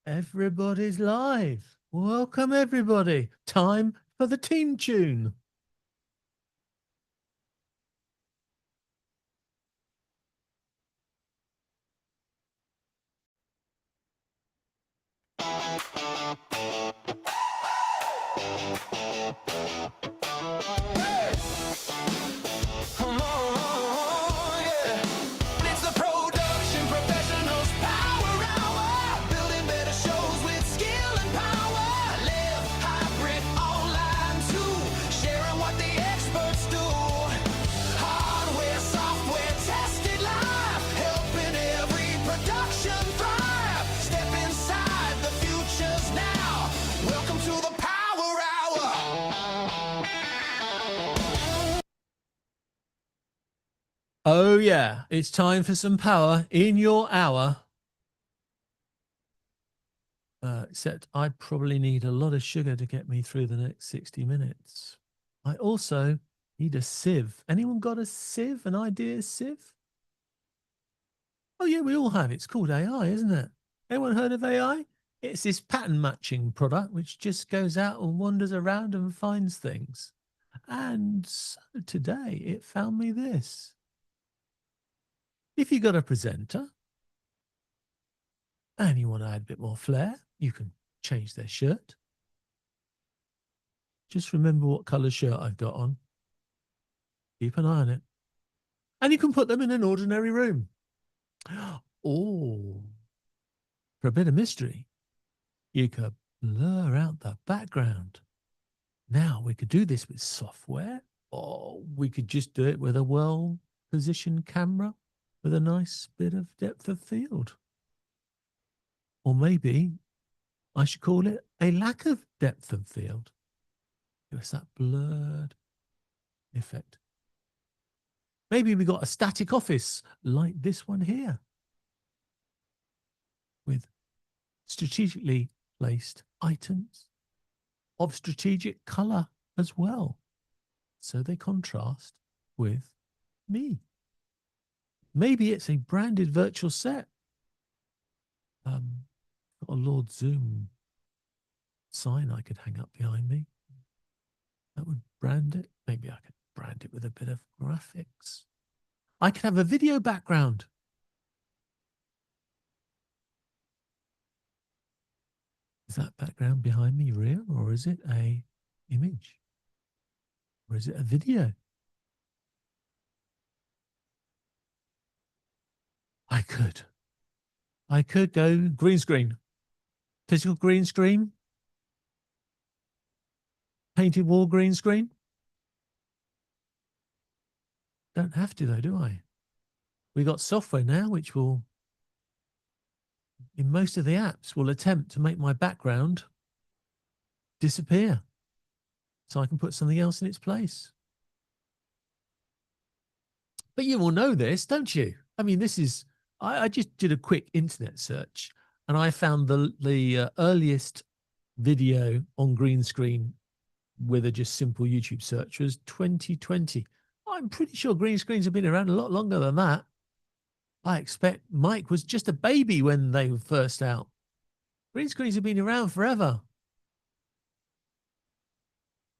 Everybody's live. Welcome, everybody. Time for the team tune. Oh, yeah. It's time for some power in your hour. Except I probably need a lot of sugar to get me through the next 60 minutes. I also need a sieve. Anyone got a sieve? An idea sieve? Oh, yeah, we all have. It's called AI, isn't it? Anyone heard of AI? It's this pattern matching product which just goes out and wanders around and finds things. And so today it found me this. If you got a presenter and you want to add a bit more flair, you can change their shirt. Just remember what colour shirt I've got on. Keep an eye on it. And you can put them in an ordinary room. Oh, for a bit of mystery, you could blur out the background. Now, we could do this with software, or we could just do it with a well-positioned camera with a nice bit of depth of field. Or maybe I should call it a lack of depth of field. Give us that blurred effect. Maybe we got a static office like this one here with strategically placed items of strategic color as well. So they contrast with me. Maybe it's a branded virtual set. Got a Lord Zoom sign I could hang up behind me. That would brand it. Maybe I could brand it with a bit of graphics. I could have a video background. Is that background behind me real, or is it a image? Or is it a video? I could go green screen. Physical green screen. Painted wall green screen. Don't have to though, do I? We got software now which will, in most of the apps, will attempt to make my background disappear so I can put something else in its place. But you all know this, don't you? I mean, this is, I just did a quick internet search and I found the earliest video on green screen with a just simple YouTube search was 2020. I'm pretty sure green screens have been around a lot longer than that. I expect Mike was just a baby when they were first out. Green screens have been around forever.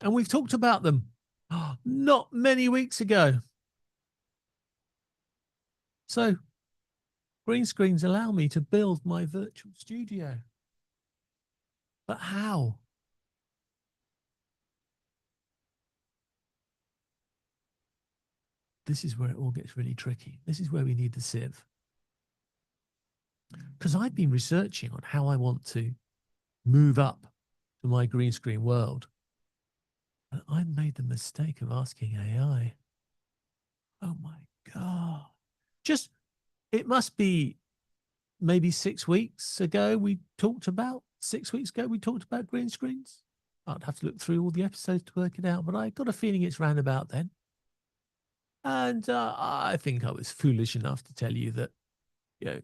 And we've talked about them not many weeks ago. So green screens allow me to build my virtual studio. But how? This is where it all gets really tricky. This is where we need the sieve. Because I've been researching on how I want to move up to my green screen world. And I made the mistake of asking AI. Oh my God. Just, it must be maybe 6 weeks ago we talked about, 6 weeks ago we talked about green screens. I'd have to look through all the episodes to work it out, but I got a feeling it's round about then. And I think I was foolish enough to tell you that, you know,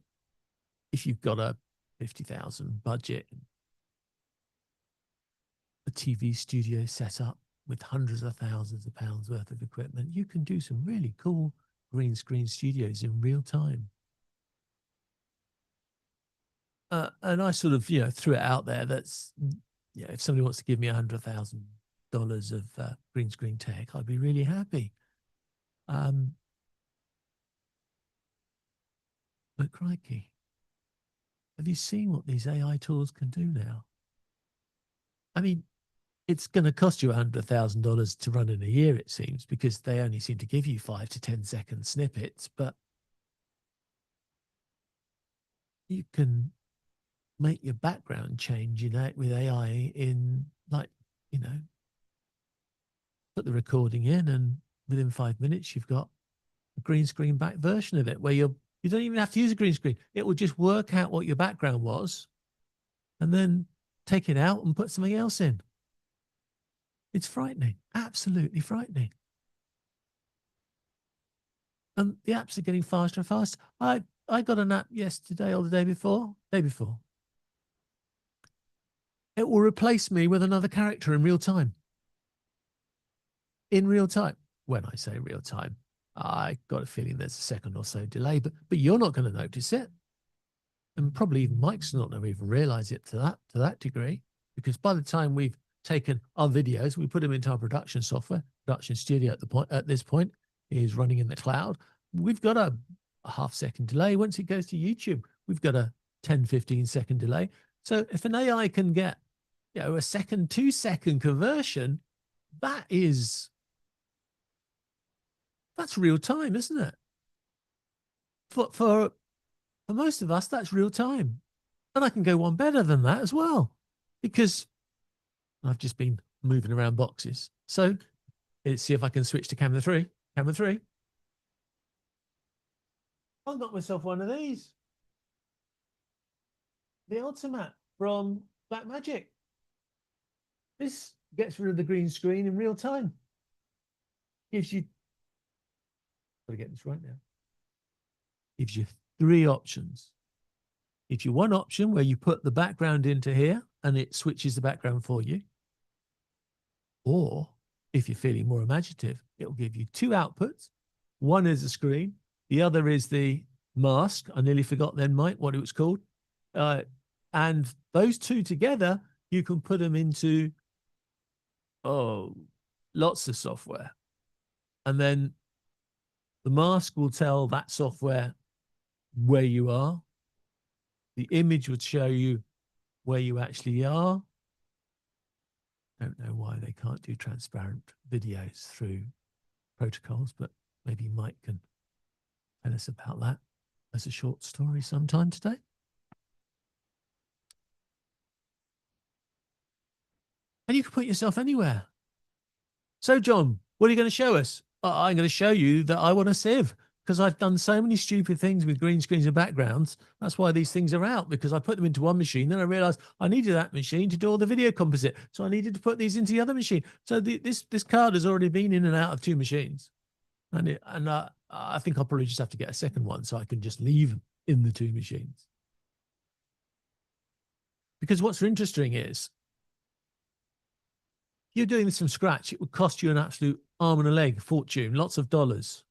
if you've got a 50,000 budget, a TV studio set up with hundreds of thousands of pounds worth of equipment, you can do some really cool green screen studios in real time. And I sort of, threw it out there. That's, if somebody wants to give me $100,000 of green screen tech, I'd be really happy. But crikey, have you seen what these AI tools can do now? I mean, it's going to cost you $100,000 to run in a year, it seems, because they only seem to give you 5 to 10 second snippets. But you can make your background change, with AI in put the recording in, and within 5 minutes you've got a green screen back version of it where you don't even have to use a green screen. It will just work out what your background was and then take it out and put something else in. It's frightening, absolutely frightening. And the apps are getting faster and faster. I got an app yesterday or the day before. It will replace me with another character in real time. In real time. When I say real time, I got a feeling there's a second or so delay, but you're not going to notice it. And probably even Mike's not going to even realize it to that degree, because by the time we've taken our videos, we put them into our production software, production studio at this point is running in the cloud. We've got a half-second delay. Once it goes to YouTube, we've got a 10, 15-second delay. So if an AI can get, a 2-second conversion, that's real time, isn't it? For most of us, that's real time. And I can go one better than that as well, because I've just been moving around boxes. So let's see if I can switch to camera 3. Camera 3. I got myself one of these. The Ultimat from Blackmagic. This gets rid of the green screen in real time. Gives you, got to get this right now. Gives you 3 options. Gives you one option where you put the background into here and it switches the background for you. Or if you're feeling more imaginative, it will give you 2 outputs. One is a screen. The other is the mask. I nearly forgot then, Mike, what it was called. And those 2 together, you can put them into, lots of software. And then the mask will tell that software where you are. The image would show you where you actually are. Don't know why they can't do transparent videos through protocols, but maybe Mike can tell us about that as a short story sometime today. And you can put yourself anywhere. So, John, what are you going to show us? I'm going to show you that I want a sieve, because I've done so many stupid things with green screens and backgrounds. That's why these things are out, because I put them into one machine. Then I realized I needed that machine to do all the video composite. So I needed to put these into the other machine. So this card has already been in and out of 2 machines. And I think I'll probably just have to get a second one so I can just leave in the 2 machines. Because what's interesting is, you're doing this from scratch, it would cost you an absolute arm and a leg fortune, lots of dollars.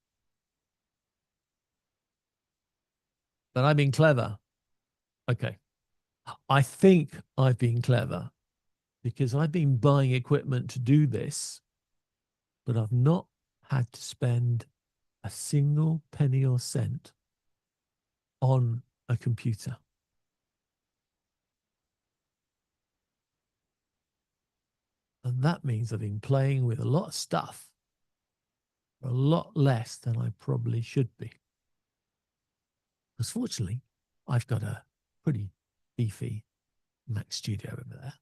But I've been clever. Okay. I think I've been clever because I've been buying equipment to do this, but I've not had to spend a single penny or cent on a computer. And that means I've been playing with a lot of stuff for a lot less than I probably should be. Because fortunately, I've got a pretty beefy Mac Studio over there.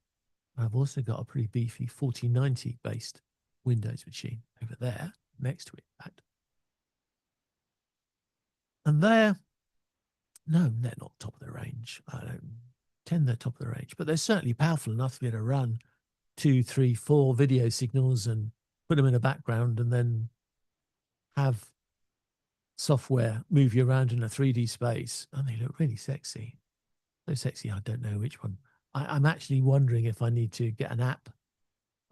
I've also got a pretty beefy 4090 based Windows machine over there next to it. And they're not top of the range. I don't tend they're top of the range, but they're certainly powerful enough to be able to run 2, 3, 4 video signals and put them in a background and then have software move you around in a 3D space. And they look really sexy. So sexy, I don't know which one. I'm actually wondering if I need to get an app.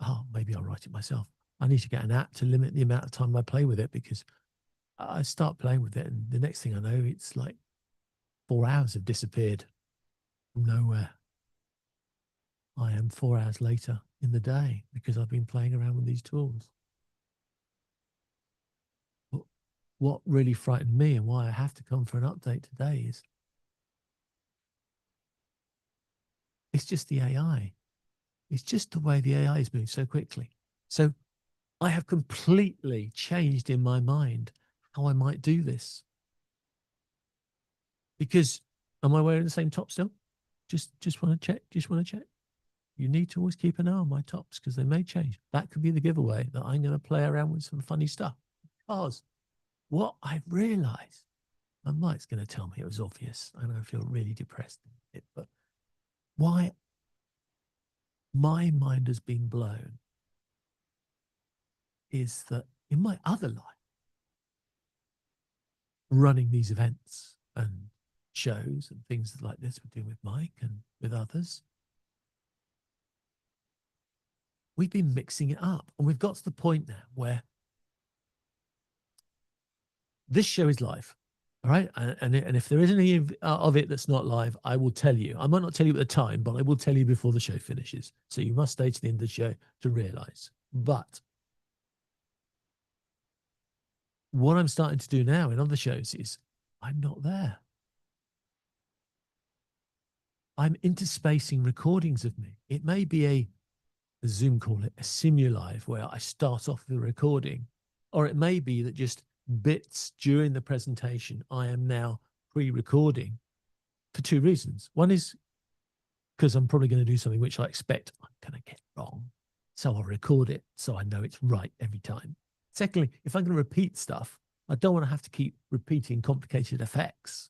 Oh, maybe I'll write it myself. I need to get an app to limit the amount of time I play with it, because I start playing with it and the next thing I know, it's like 4 hours have disappeared. from nowhere, I am 4 hours later in the day because I've been playing around with these tools. But what really frightened me and why I have to come for an update today is it's just the AI. It's just the way the AI is moving so quickly. So I have completely changed in my mind how I might do this. Because am I wearing the same top still? Just want to check. Just want to check. You need to always keep an eye on my tops because they may change. That could be the giveaway that I'm going to play around with some funny stuff. Because what I've realized, and Mike's going to tell me it was obvious, and I feel really depressed, but why my mind has been blown is that in my other life, running these events and shows and things like this we're doing with Mike and with others, we've been mixing it up. And we've got to the point now where this show is live. All right. And if there is any of it that's not live, I will tell you. I might not tell you at the time, but I will tell you before the show finishes. So you must stay to the end of the show to realize. But what I'm starting to do now in other shows is I'm not there. I'm interspacing recordings of me. It may be a Zoom call, it a Simulive, where I start off the recording, or it may be that just bits during the presentation I am now pre-recording for two reasons. One is because I'm probably going to do something which I expect I'm going to get wrong. So I'll record it so I know it's right every time. Secondly, if I'm going to repeat stuff, I don't want to have to keep repeating complicated effects.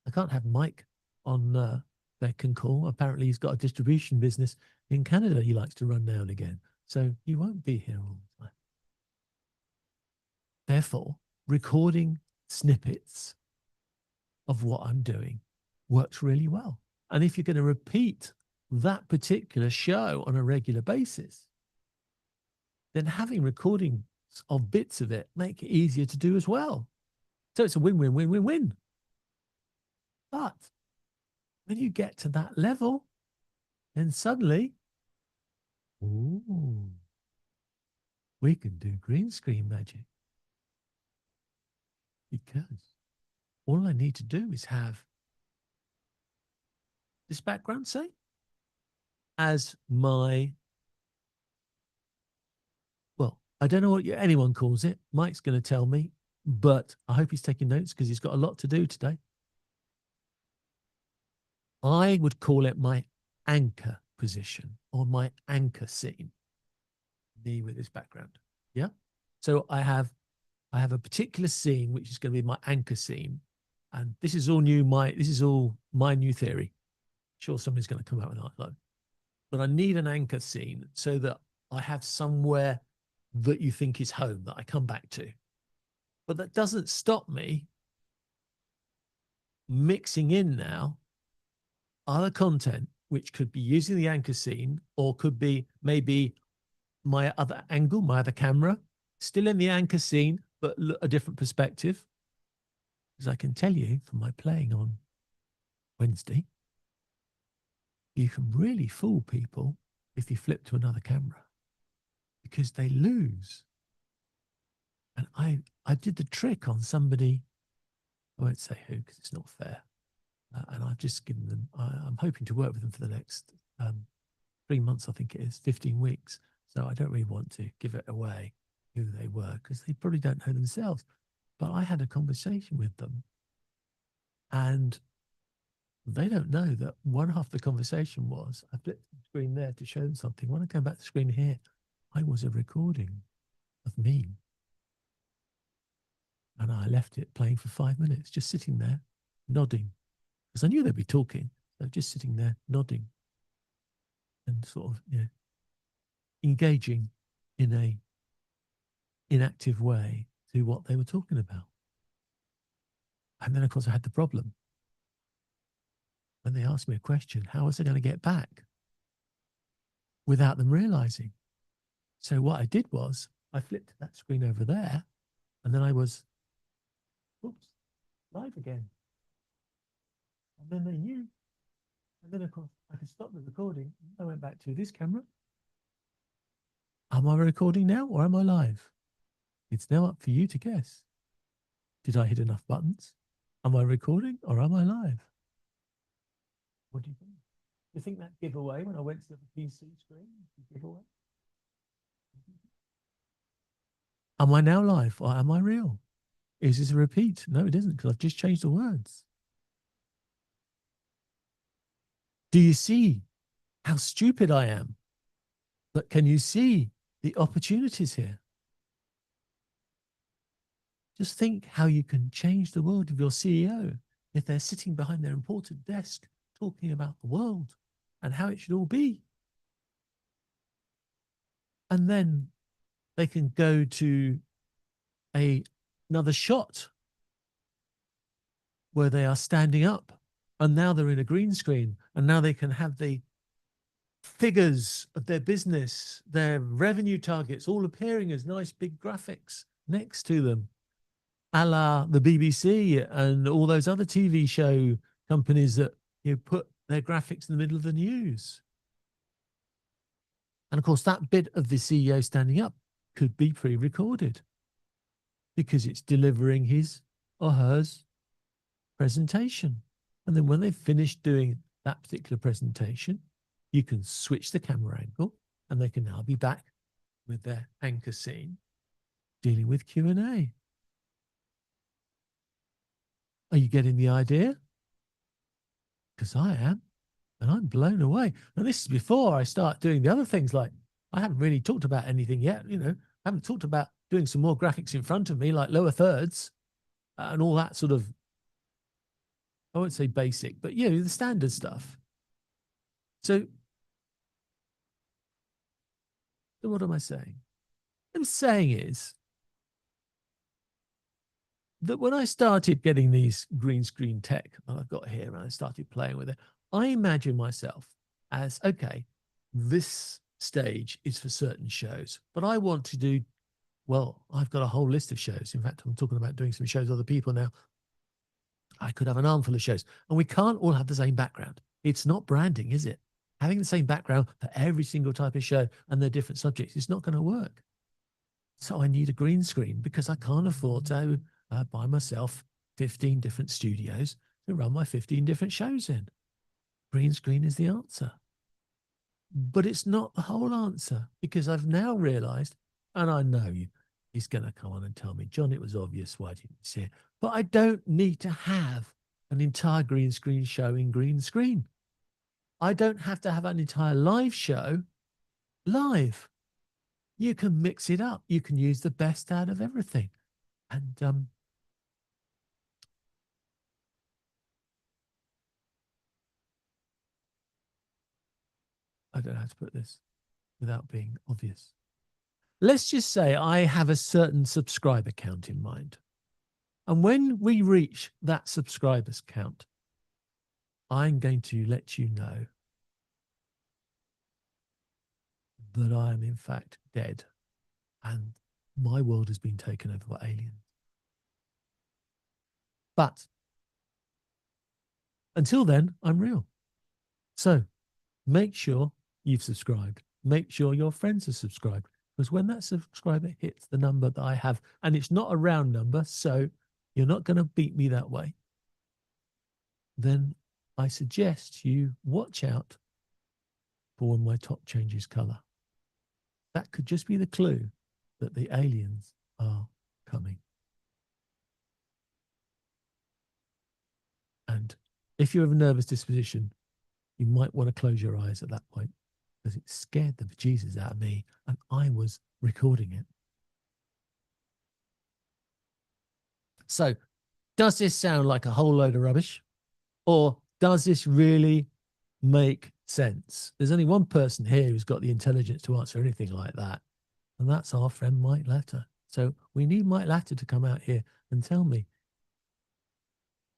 I can't have Mike on Beck and Call. Apparently he's got a distribution business in Canada he likes to run now and again. So he won't be here all the time. Therefore, recording snippets of what I'm doing works really well. And if you're going to repeat that particular show on a regular basis, then having recordings of bits of it make it easier to do as well. So it's a win-win-win-win-win. But when you get to that level, then suddenly, ooh, we can do green screen magic. Because all I need to do is have this background, say, as my, well, I don't know what anyone calls it. Mike's going to tell me, but I hope he's taking notes because he's got a lot to do today. I would call it my anchor position or my anchor scene. Me with this background. Yeah. So I have a particular scene which is going to be my anchor scene. And this is all new. This is all my new theory. Sure, somebody's going to come out with that. But I need an anchor scene so that I have somewhere that you think is home that I come back to. But that doesn't stop me mixing in now other content, which could be using the anchor scene or could be maybe my other angle, my other camera, still in the anchor scene, but a different perspective. Because I can tell you from my playing on Wednesday, you can really fool people if you flip to another camera because they lose. And I did the trick on somebody, I won't say who because it's not fair. And I've just given them, I'm hoping to work with them for the next 3 months, I think it is, 15 weeks. So I don't really want to give it away who they were because they probably don't know themselves. But I had a conversation with them and they don't know that one half the conversation was, I flipped the screen there to show them something. When I came back to the screen here, I was a recording of me. And I left it playing for 5 minutes, just sitting there, nodding. Because I knew they'd be talking. So just sitting there, nodding. And sort of, engaging in a inactive way to what they were talking about. And then, of course, I had the problem. When they asked me a question, how was I going to get back without them realizing? So what I did was I flipped that screen over there and then I was, oops, live again. And then they knew. And then, of course, I could stop the recording. I went back to this camera. Am I recording now or am I live? It's now up for you to guess. Did I hit enough buttons? Am I recording or am I live? What do you think? Do you think that giveaway when I went to the PC screen? Giveaway? Am I now live or am I real? Is this a repeat? No, it isn't, because I've just changed the words. Do you see how stupid I am? But can you see the opportunities here? Just think how you can change the world of your CEO if they're sitting behind their important desk talking about the world and how it should all be. And then they can go to another shot where they are standing up, and now they're in a green screen, and now they can have the figures of their business, their revenue targets, all appearing as nice big graphics next to them, a la the BBC and all those other TV show companies that put their graphics in the middle of the news. And of course, that bit of the CEO standing up could be pre-recorded because it's delivering his or hers presentation. And then when they've finished doing that particular presentation, you can switch the camera angle and they can now be back with their anchor scene dealing with Q&A. Are you getting the idea? Because I am, and I'm blown away. And this is before I start doing the other things, like I haven't really talked about anything yet. I haven't talked about doing some more graphics in front of me, like lower thirds and all that sort of, I won't say basic, but the standard stuff. So what am I saying? What I'm saying is that when I started getting these green screen tech that I've got here and I started playing with it, I imagine myself as, okay, this stage is for certain shows, but I want to do, well, I've got a whole list of shows. In fact, I'm talking about doing some shows with other people now. I could have an armful of shows, and we can't all have the same background. It's not branding, is it? Having the same background for every single type of show and their different subjects, it's not going to work. So I need a green screen because I can't afford to buy myself 15 different studios to run my 15 different shows in. Green screen is the answer. But it's not the whole answer, because I've now realized, and I know he's going to come on and tell me, John, it was obvious, why didn't you see it? But I don't need to have an entire green screen show in green screen. I don't have to have an entire live show live. You can mix it up. You can use the best out of everything. And I don't know how to put this without being obvious. Let's just say I have a certain subscriber count in mind. And when we reach that subscribers count, I'm going to let you know that I am in fact dead and my world has been taken over by aliens. But until then, I'm real. So make sure you've subscribed. Make sure your friends are subscribed, because when that subscriber hits the number that I have, and it's not a round number, so you're not going to beat me that way, then I suggest you watch out for when my top changes color. That could just be the clue that the aliens are coming. And if you're of a nervous disposition, you might want to close your eyes at that point, because it scared the bejesus out of me, and I was recording it. So does this sound like a whole load of rubbish, or does this really make sense? There's only one person here who's got the intelligence to answer anything like that, and that's our friend Mike Latter. So we need Mike Latter to come out here and tell me,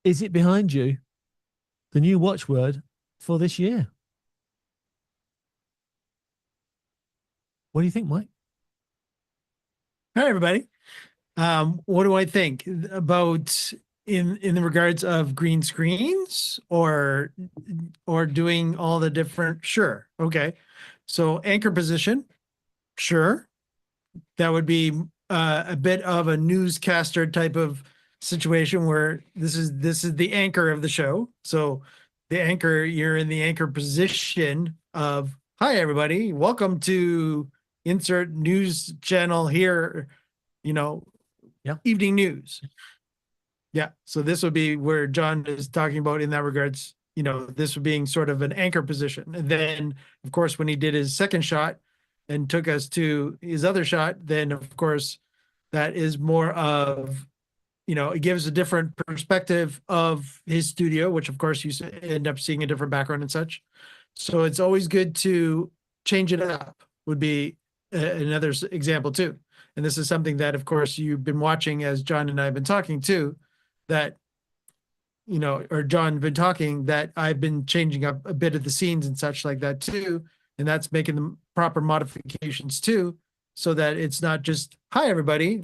is it behind you, the new watchword for this year? What do you think, Mike? Hi, everybody. What do I think about in the regards of green screens or doing all the different, sure. Okay. So anchor position, sure. That would be a bit of a newscaster type of situation where this is the anchor of the show. So the anchor, you're in the anchor position of, hi everybody, welcome to insert news channel here, Yeah. evening news. Yeah. So this would be where John is talking about in that regards, this would being sort of an anchor position. And then, of course, when he did his second shot and took us to his other shot, then of course, that is more of, it gives a different perspective of his studio, which of course you end up seeing a different background and such. So it's always good to change it up, would be another example too. And this is something that, of course, you've been watching as John and I have been talking too, that, or John been talking, that I've been changing up a bit of the scenes and such like that too. And that's making the proper modifications too, so that it's not just, hi, everybody,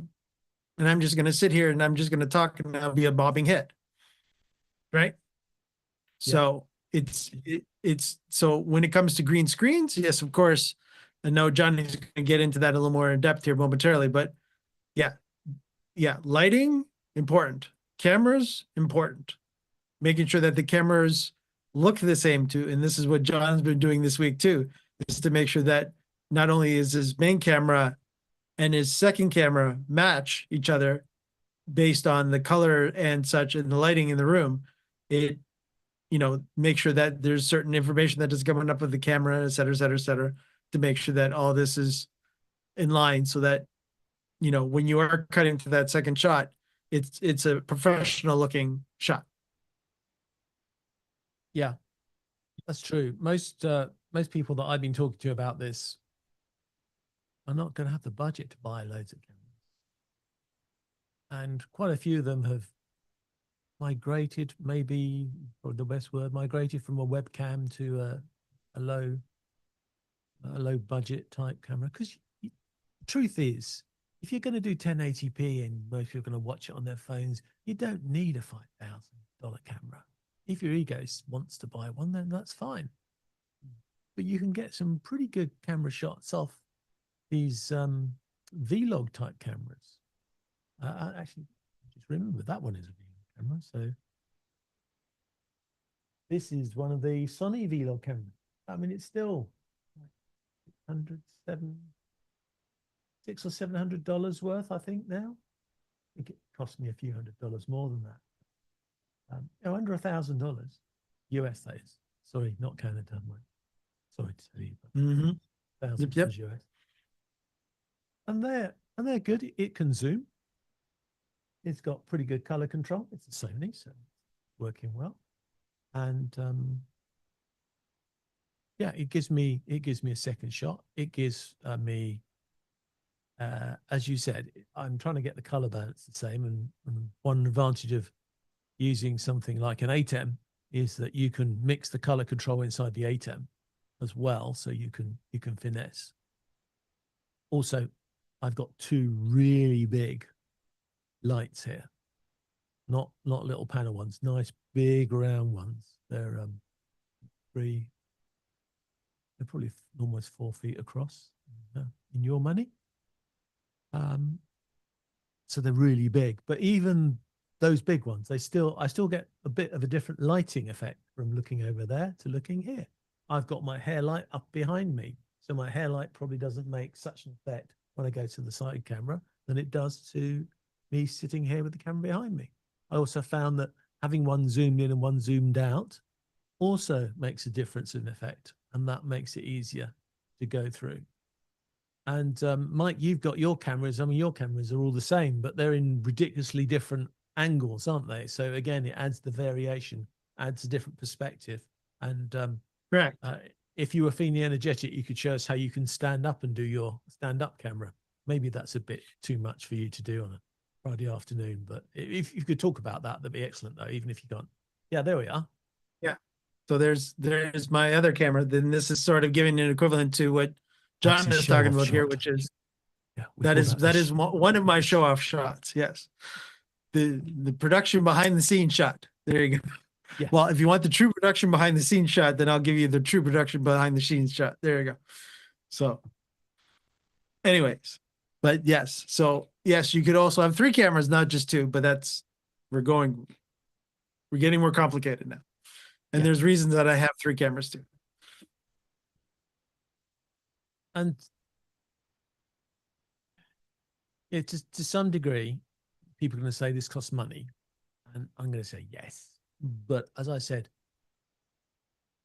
and I'm just going to sit here and I'm just going to talk and I'll be a bobbing head. Right. So it's so when it comes to green screens, yes, of course, I know Johnny's going to get into that a little more in depth here momentarily, but yeah, lighting, important. Cameras, important. Making sure that the cameras look the same too. And this is what John's been doing this week too, is to make sure that not only is his main camera and his second camera match each other based on the color and such and the lighting in the room, it, make sure that there's certain information that is coming up with the camera, et cetera, et cetera, et cetera, to make sure that all this is in line so that, when you are cutting to that second shot, it's a professional looking shot. Yeah, that's true. Most people that I've been talking to about this are not going to have the budget to buy loads of cameras. And quite a few of them have migrated, maybe, or the best word, migrated from a webcam to a low budget type camera. Because the truth is, if you're going to do 1080p and most people are going to watch it on their phones, you don't need a $5,000 camera. If your ego wants to buy one, then that's fine. But you can get some pretty good camera shots off these Vlog type cameras. I actually just remember that one is a Vlog camera. So this is one of the Sony Vlog cameras. I mean, it's still like $600 or $700 worth, I think now. I think it cost me a few $100 more than that. Under $1,000 US, that is. Sorry, not Canada, Mike. Sorry to tell you, but $1,000 US. And they're good. It can zoom. It's got pretty good color control. It's a Sony, so it's working well. And it gives me a second shot. It gives me, as you said, I'm trying to get the color balance the same. And one advantage of using something like an ATEM is that you can mix the color control inside the ATEM as well, so you can finesse. Also, I've got two really big lights here, not little panel ones, nice big round ones. They're probably almost 4 feet across in your money. So they're really big, but even those big ones, I still get a bit of a different lighting effect from looking over there to looking here. I've got my hair light up behind me, so my hair light probably doesn't make such an effect when I go to the side camera than it does to me sitting here with the camera behind me. I also found that having one zoomed in and one zoomed out also makes a difference in effect, and that makes it easier to go through. And Mike, you've got your cameras. I mean, your cameras are all the same, but they're in ridiculously different angles, aren't they? So again, it adds the variation, adds a different perspective. And correct. If you were feeling energetic, you could show us how you can stand up and do your stand-up camera. Maybe that's a bit too much for you to do on a Friday afternoon, but if you could talk about that, that'd be excellent, though, even if you can't. Yeah, there we are. Yeah. So there's my other camera. Then this is sort of giving an equivalent to what John is talking about here, which is that is one of my show-off shots. Yes. the production behind the scenes shot. There you go. Yes. Well, if you want the true production behind the scenes shot, then I'll give you the true production behind the scenes shot. There you go. So anyways, but yes, so yes, you could also have 3 cameras, not just 2, but we're getting more complicated now. And Yeah. there's reasons that I have 3 cameras too. And to some degree, people are going to say this costs money. And I'm going to say yes. But as I said,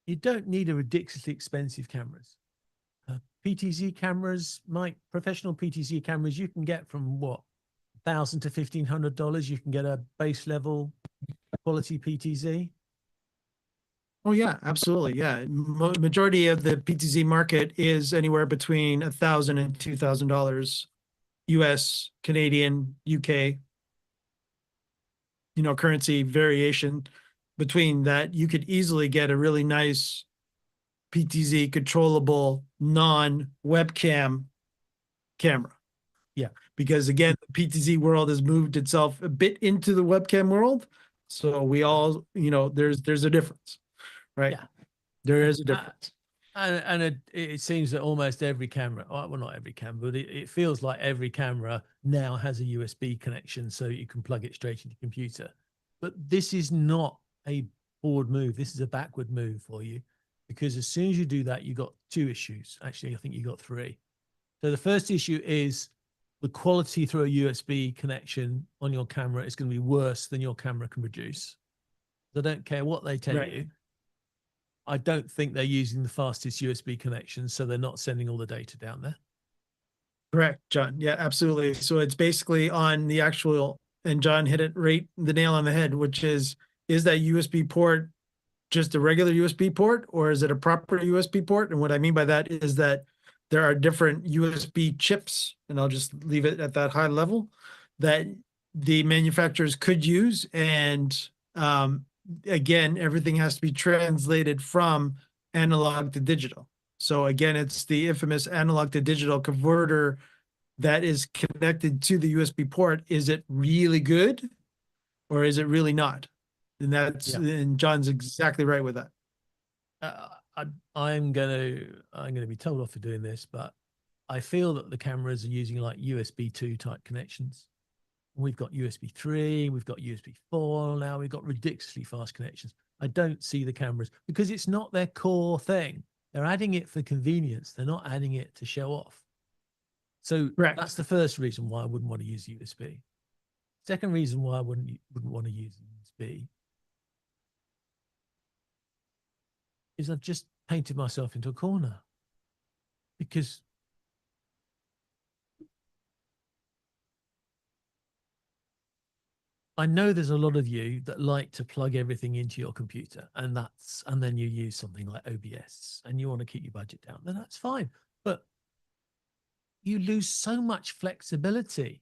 you don't need a ridiculously expensive cameras. PTZ cameras, professional PTZ cameras, you can get from what, $1,000 to $1,500. You can get a base level quality PTZ. Oh yeah, absolutely. Yeah. Majority of the PTZ market is anywhere between $1,000 and $2,000 US, Canadian, UK, currency variation between that. You could easily get a really nice PTZ controllable non-webcam camera. Yeah. Because again, the PTZ world has moved itself a bit into the webcam world. So we all, there's a difference, right? Yeah. There is a difference. And it seems that almost every camera, well, not every camera, but it feels like every camera now has a USB connection so you can plug it straight into your computer. But this is not a forward move. This is a backward move for you, because as soon as you do that, you got 2 issues. Actually, I think you got 3. So the first issue is the quality through a USB connection on your camera is going to be worse than your camera can produce. I don't care what they tell you. I don't think they're using the fastest USB connection, so they're not sending all the data down there. Correct, John. Yeah, absolutely. So it's basically on the actual, and John hit it right the nail on the head, which is that USB port just a regular USB port, or is it a proper USB port? And what I mean by that is that there are different USB chips, and I'll just leave it at that high level, that the manufacturers could use. And again, everything has to be translated from analog to digital. So again, it's the infamous analog to digital converter that is connected to the USB port. Is it really good, or is it really not? And and John's exactly right with that. I'm gonna be told off for doing this, but I feel that the cameras are using like USB 2 type connections. We've got USB 3, we've got USB 4 now, we've got ridiculously fast connections. I don't see the cameras because it's not their core thing. They're adding it for convenience. They're not adding it to show off. So that's the first reason why I wouldn't want to use USB. Second reason why I wouldn't want to use USB is I've just painted myself into a corner, because I know there's a lot of you that like to plug everything into your computer, and then you use something like OBS and you want to keep your budget down, then that's fine. But you lose so much flexibility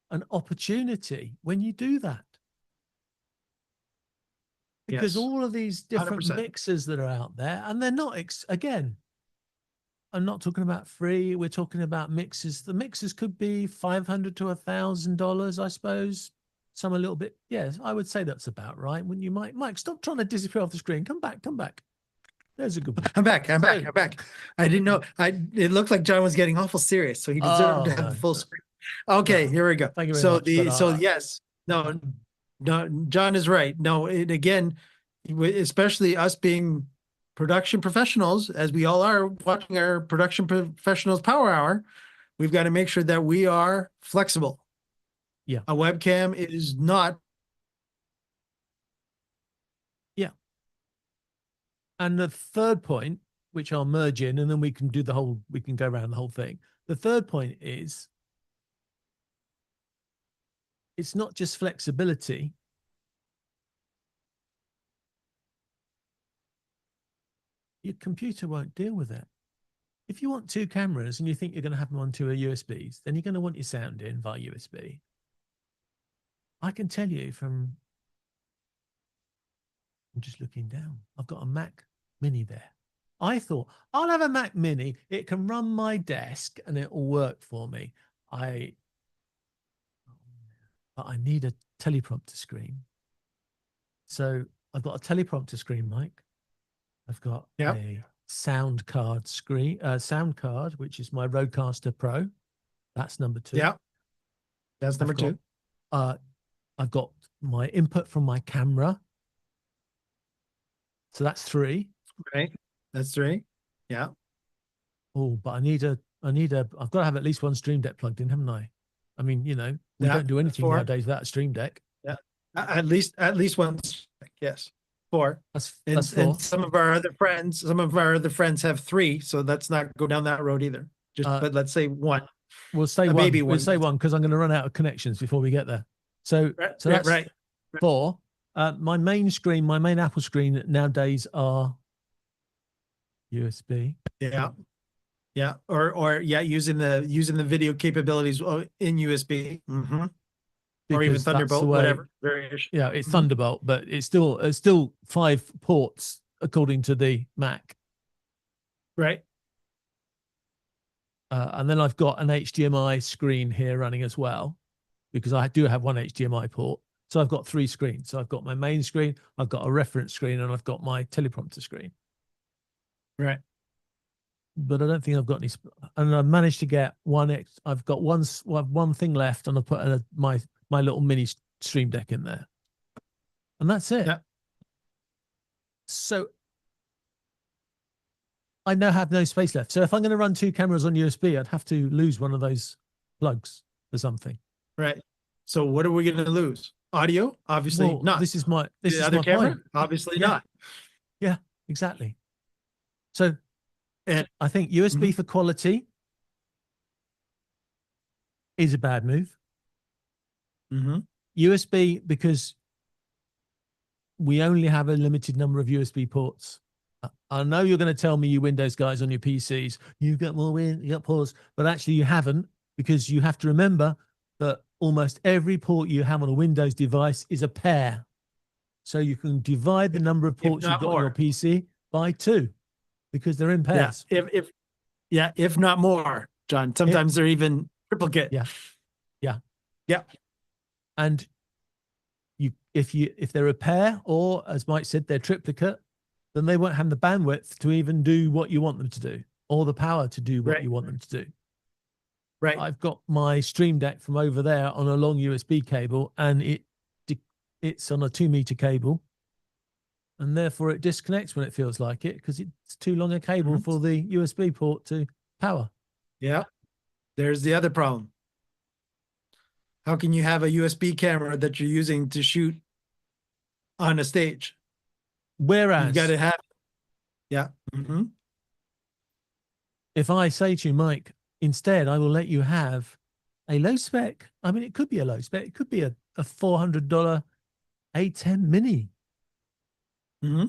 and opportunity when you do that. Because all of these different 100%. mixers that are out there, and they're not, again, I'm not talking about free. We're talking about mixers. The mixers could be $500 to $1,000, I suppose. Some a little bit. Yes, I would say that's about right. When you Mike, stop trying to disappear off the screen. Come back. There's a good one. I'm back. I didn't know. It looked like John was getting awful serious, so he deserved to have the full screen. Okay, here we go. Thank you very much. Yes, no, John is right. No, again, especially us being production professionals, as we all are watching our production professionals power hour, we've got to make sure that we are flexible. Yeah. A webcam is not. Yeah. And the third point, which I'll merge in, and then we can go around the whole thing. The third point is, it's not just flexibility. Your computer won't deal with it. If you want 2 cameras and you think you're going to have them on 2 USBs, then you're going to want your sound in via USB. I can tell you I'm just looking down. I've got a Mac Mini there. I thought I'll have a Mac Mini. It can run my desk and it will work for me. But I need a teleprompter screen. So I've got a teleprompter screen, Mike. I've got Yep. a sound card screen, sound card, which is my Rodecaster Pro. That's number 2. Yeah. That's number I've got, 2. I've got my input from my camera. So that's 3. Right. That's 3. Yeah. Oh, but I've got to have at least one Stream Deck plugged in, haven't I? I mean, you know, we Yeah, don't do anything 4. nowadays without a Stream Deck. At least one. Yes. 4. That's And 4. and some of our other friends have 3, so let's not go down that road either. But let's say 1. We'll say a one. baby We'll one. say 1 because I'm going to run out of connections before we get there. So, Right, so that's right. 4. My main screen, my main Apple screen nowadays are USB. Yeah. Yeah. Or using the video capabilities in USB. Mm-hmm. Or even because that's the Thunderbolt, way- whatever variation. Yeah, it's Mhm. Thunderbolt, but it's still 5 ports according to the Mac. Right. And then I've got an HDMI screen here running as well, because I do have one HDMI port. So I've got 3 screens. So I've got my main screen, I've got a reference screen, and I've got my teleprompter screen. Right. But I don't think I've got any. And I've managed to get I've got one thing left, and I put my little mini Stream Deck in there, and that's it. Yeah. So I now have no space left. So if I'm going to run 2 cameras on USB, I'd have to lose one of those plugs or something. Right. So what are we going to lose? Audio? Obviously Well, not. This is my other camera? point. Obviously Yeah. not. Yeah, exactly. So And I think USB for quality is a bad move. mm-hmm. USB because we only have a limited number of USB ports. I know you're going to tell me, you Windows guys on your PCs, you've got more you got ports, but actually you haven't, because you have to remember that almost every port you have on a Windows device is a pair. So you can divide the number of ports you've not got on your more. PC by 2 because they're in Yeah. pairs. If not more, John. Sometimes they're even triplicate. Yeah. Yeah. And if they're a pair, or as Mike said, they're triplicate, then they won't have the bandwidth to even do what you want them to do, or the power to do what Right. you want them to do. Right. I've got my Stream Deck from over there on a long USB cable, and it's on a 2-meter cable, and therefore it disconnects when it feels like it, because it's too long a cable Mhm. for the USB port to power. Yeah. There's the other problem. How can you have a USB camera that you're using to shoot on a stage? Whereas You've got to have. Yeah. Mm-hmm. if I say to you, Mike, instead, I will let you have a low spec. I mean, it could be a low spec. It could be a $400 A10 mini, Mm-hmm.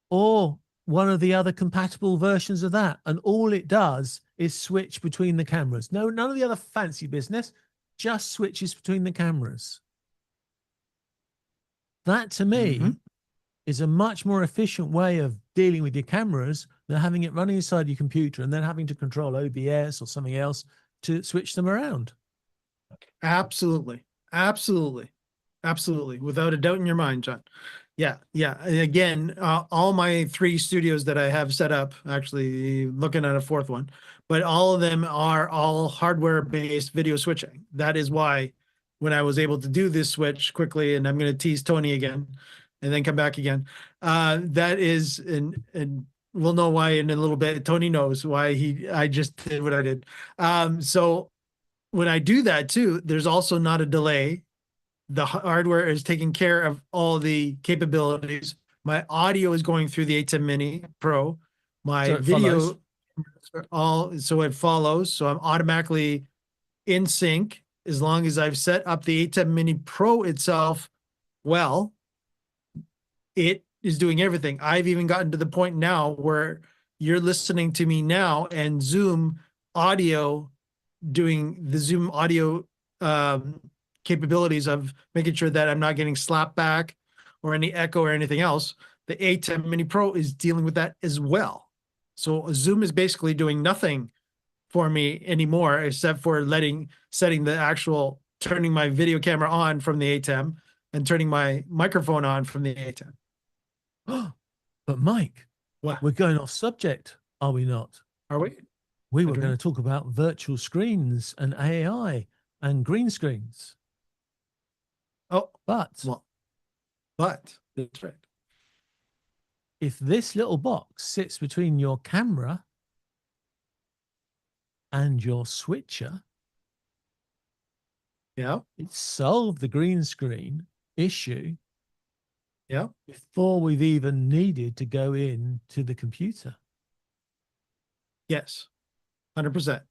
or one of the other compatible versions of that. And all it does is switch between the cameras. No, none of the other fancy business, just switches between the cameras. That to me Mhm. is a much more efficient way of dealing with your cameras than having it running inside your computer and then having to control OBS or something else to switch them around. Absolutely. Absolutely. Absolutely. Without a doubt in your mind, John. Yeah. Yeah. And again, all my 3 studios that I have set up, actually looking at a 4th one, but all of them are all hardware based video switching. That is why when I was able to do this switch quickly, and I'm going to tease Tony again and then come back again. That is, and we'll know why in a little bit. Tony knows why I just did what I did. So when I do that too, there's also not a delay. The hardware is taking care of all the capabilities. My audio is going through the A10 Mini Pro. My So it video follows. so it follows. So I'm automatically in sync as long as I've set up the A10 Mini Pro itself well. It is doing everything. I've even gotten to the point now where you're listening to me now and Zoom audio doing the Zoom audio capabilities of making sure that I'm not getting slapped back or any echo or anything else. The A10 Mini Pro is dealing with that as well. So Zoom is basically doing nothing for me anymore except for setting the actual turning my video camera on from the ATEM and turning my microphone on from the ATEM. But Mike, What? we're going off subject, are we not? Are we? We I were don't going know. to talk about virtual screens and AI and green screens. Oh, But well, but that's right. if this little box sits between your camera and your switcher, Yeah. it solved the green screen issue Yeah. before we've even needed to go in to the computer. Yes. 100%.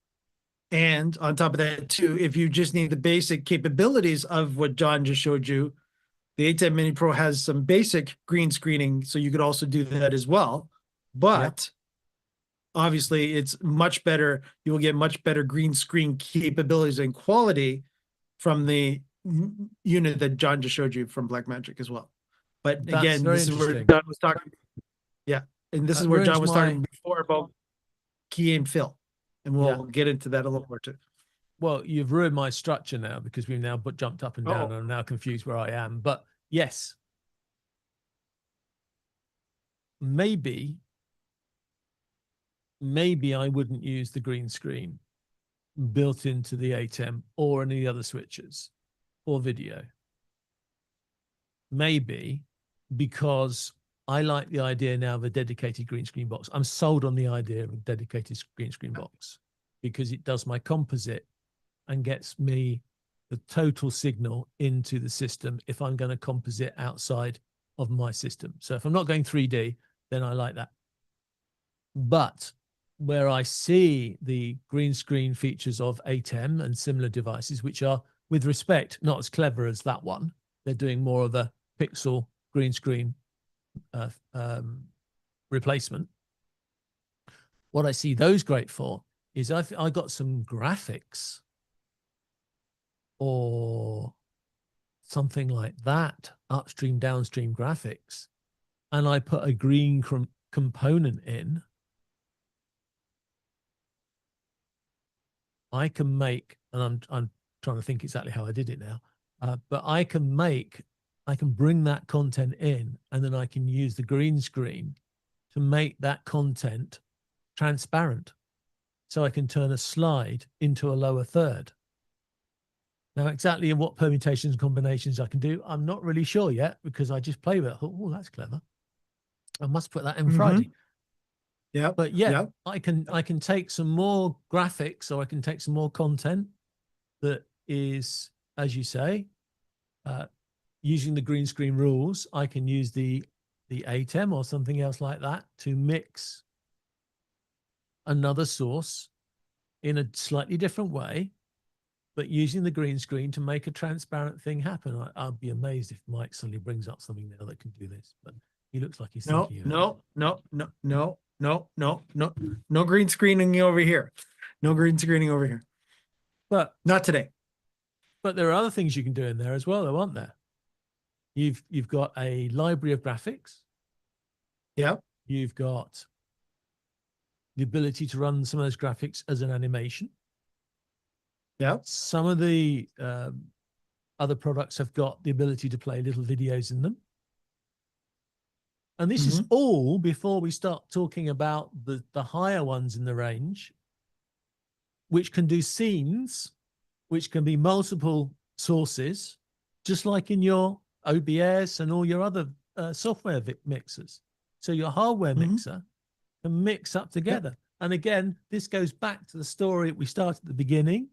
And on top of that too, if you just need the basic capabilities of what John just showed you, the ATEM Mini Pro has some basic green screening, so you could also do that as well. But obviously it's much better. You will get much better green screen capabilities and quality from the unit that John just showed you from Blackmagic as well. But That's again, very this is where interesting. John was talking. Yeah. And this That is where John ruins was my- talking before about key and fill. And we'll get into that a little more too. Well, you've ruined my structure now because we've now jumped up and down and I'm now confused where I am. But yes, maybe I wouldn't use the green screen built into the ATEM or any other switches or video. Maybe because I like the idea now of a dedicated green screen box. I'm sold on the idea of a dedicated green screen box because it does my composite and gets me the total signal into the system if I'm going to composite outside of my system. So if I'm not going 3D, then I like that. But where I see the green screen features of ATEM and similar devices, which are, with respect, not as clever as that one, they're doing more of a pixel green screen replacement. What I see those great for is I got some graphics or something like that, upstream, downstream graphics, and I put a green component in, I can make, and I'm trying to think exactly how I did it now, but I can bring that content in, and then I can use the green screen to make that content transparent. So I can turn a slide into a lower third. Now, exactly in what permutations and combinations I can do, I'm not really sure yet because I just play with it. Oh, that's clever. I must put that in Friday. Yeah. But yeah, I can take some more graphics, or I can take some more content that is, as you say, using the green screen rules. I can use the ATEM or something else like that to mix another source in a slightly different way, but using the green screen to make a transparent thing happen. I'll be amazed if Mike suddenly brings up something now that can do this, but he looks like he's thinking of it. No green screening over here. No green screening over here. But not today. But there are other things you can do in there as well, though, aren't there? You've got a library of graphics. Yeah. You've got the ability to run some of those graphics as an animation. Yeah. Some of the other products have got the ability to play little videos in them. And this is all before we start talking about the higher ones in the range, which can do scenes, which can be multiple sources, just like in your OBS and all your other software mixers. So your hardware mixer can mix up together. Yep. And again, this goes back to the story we started at the beginning.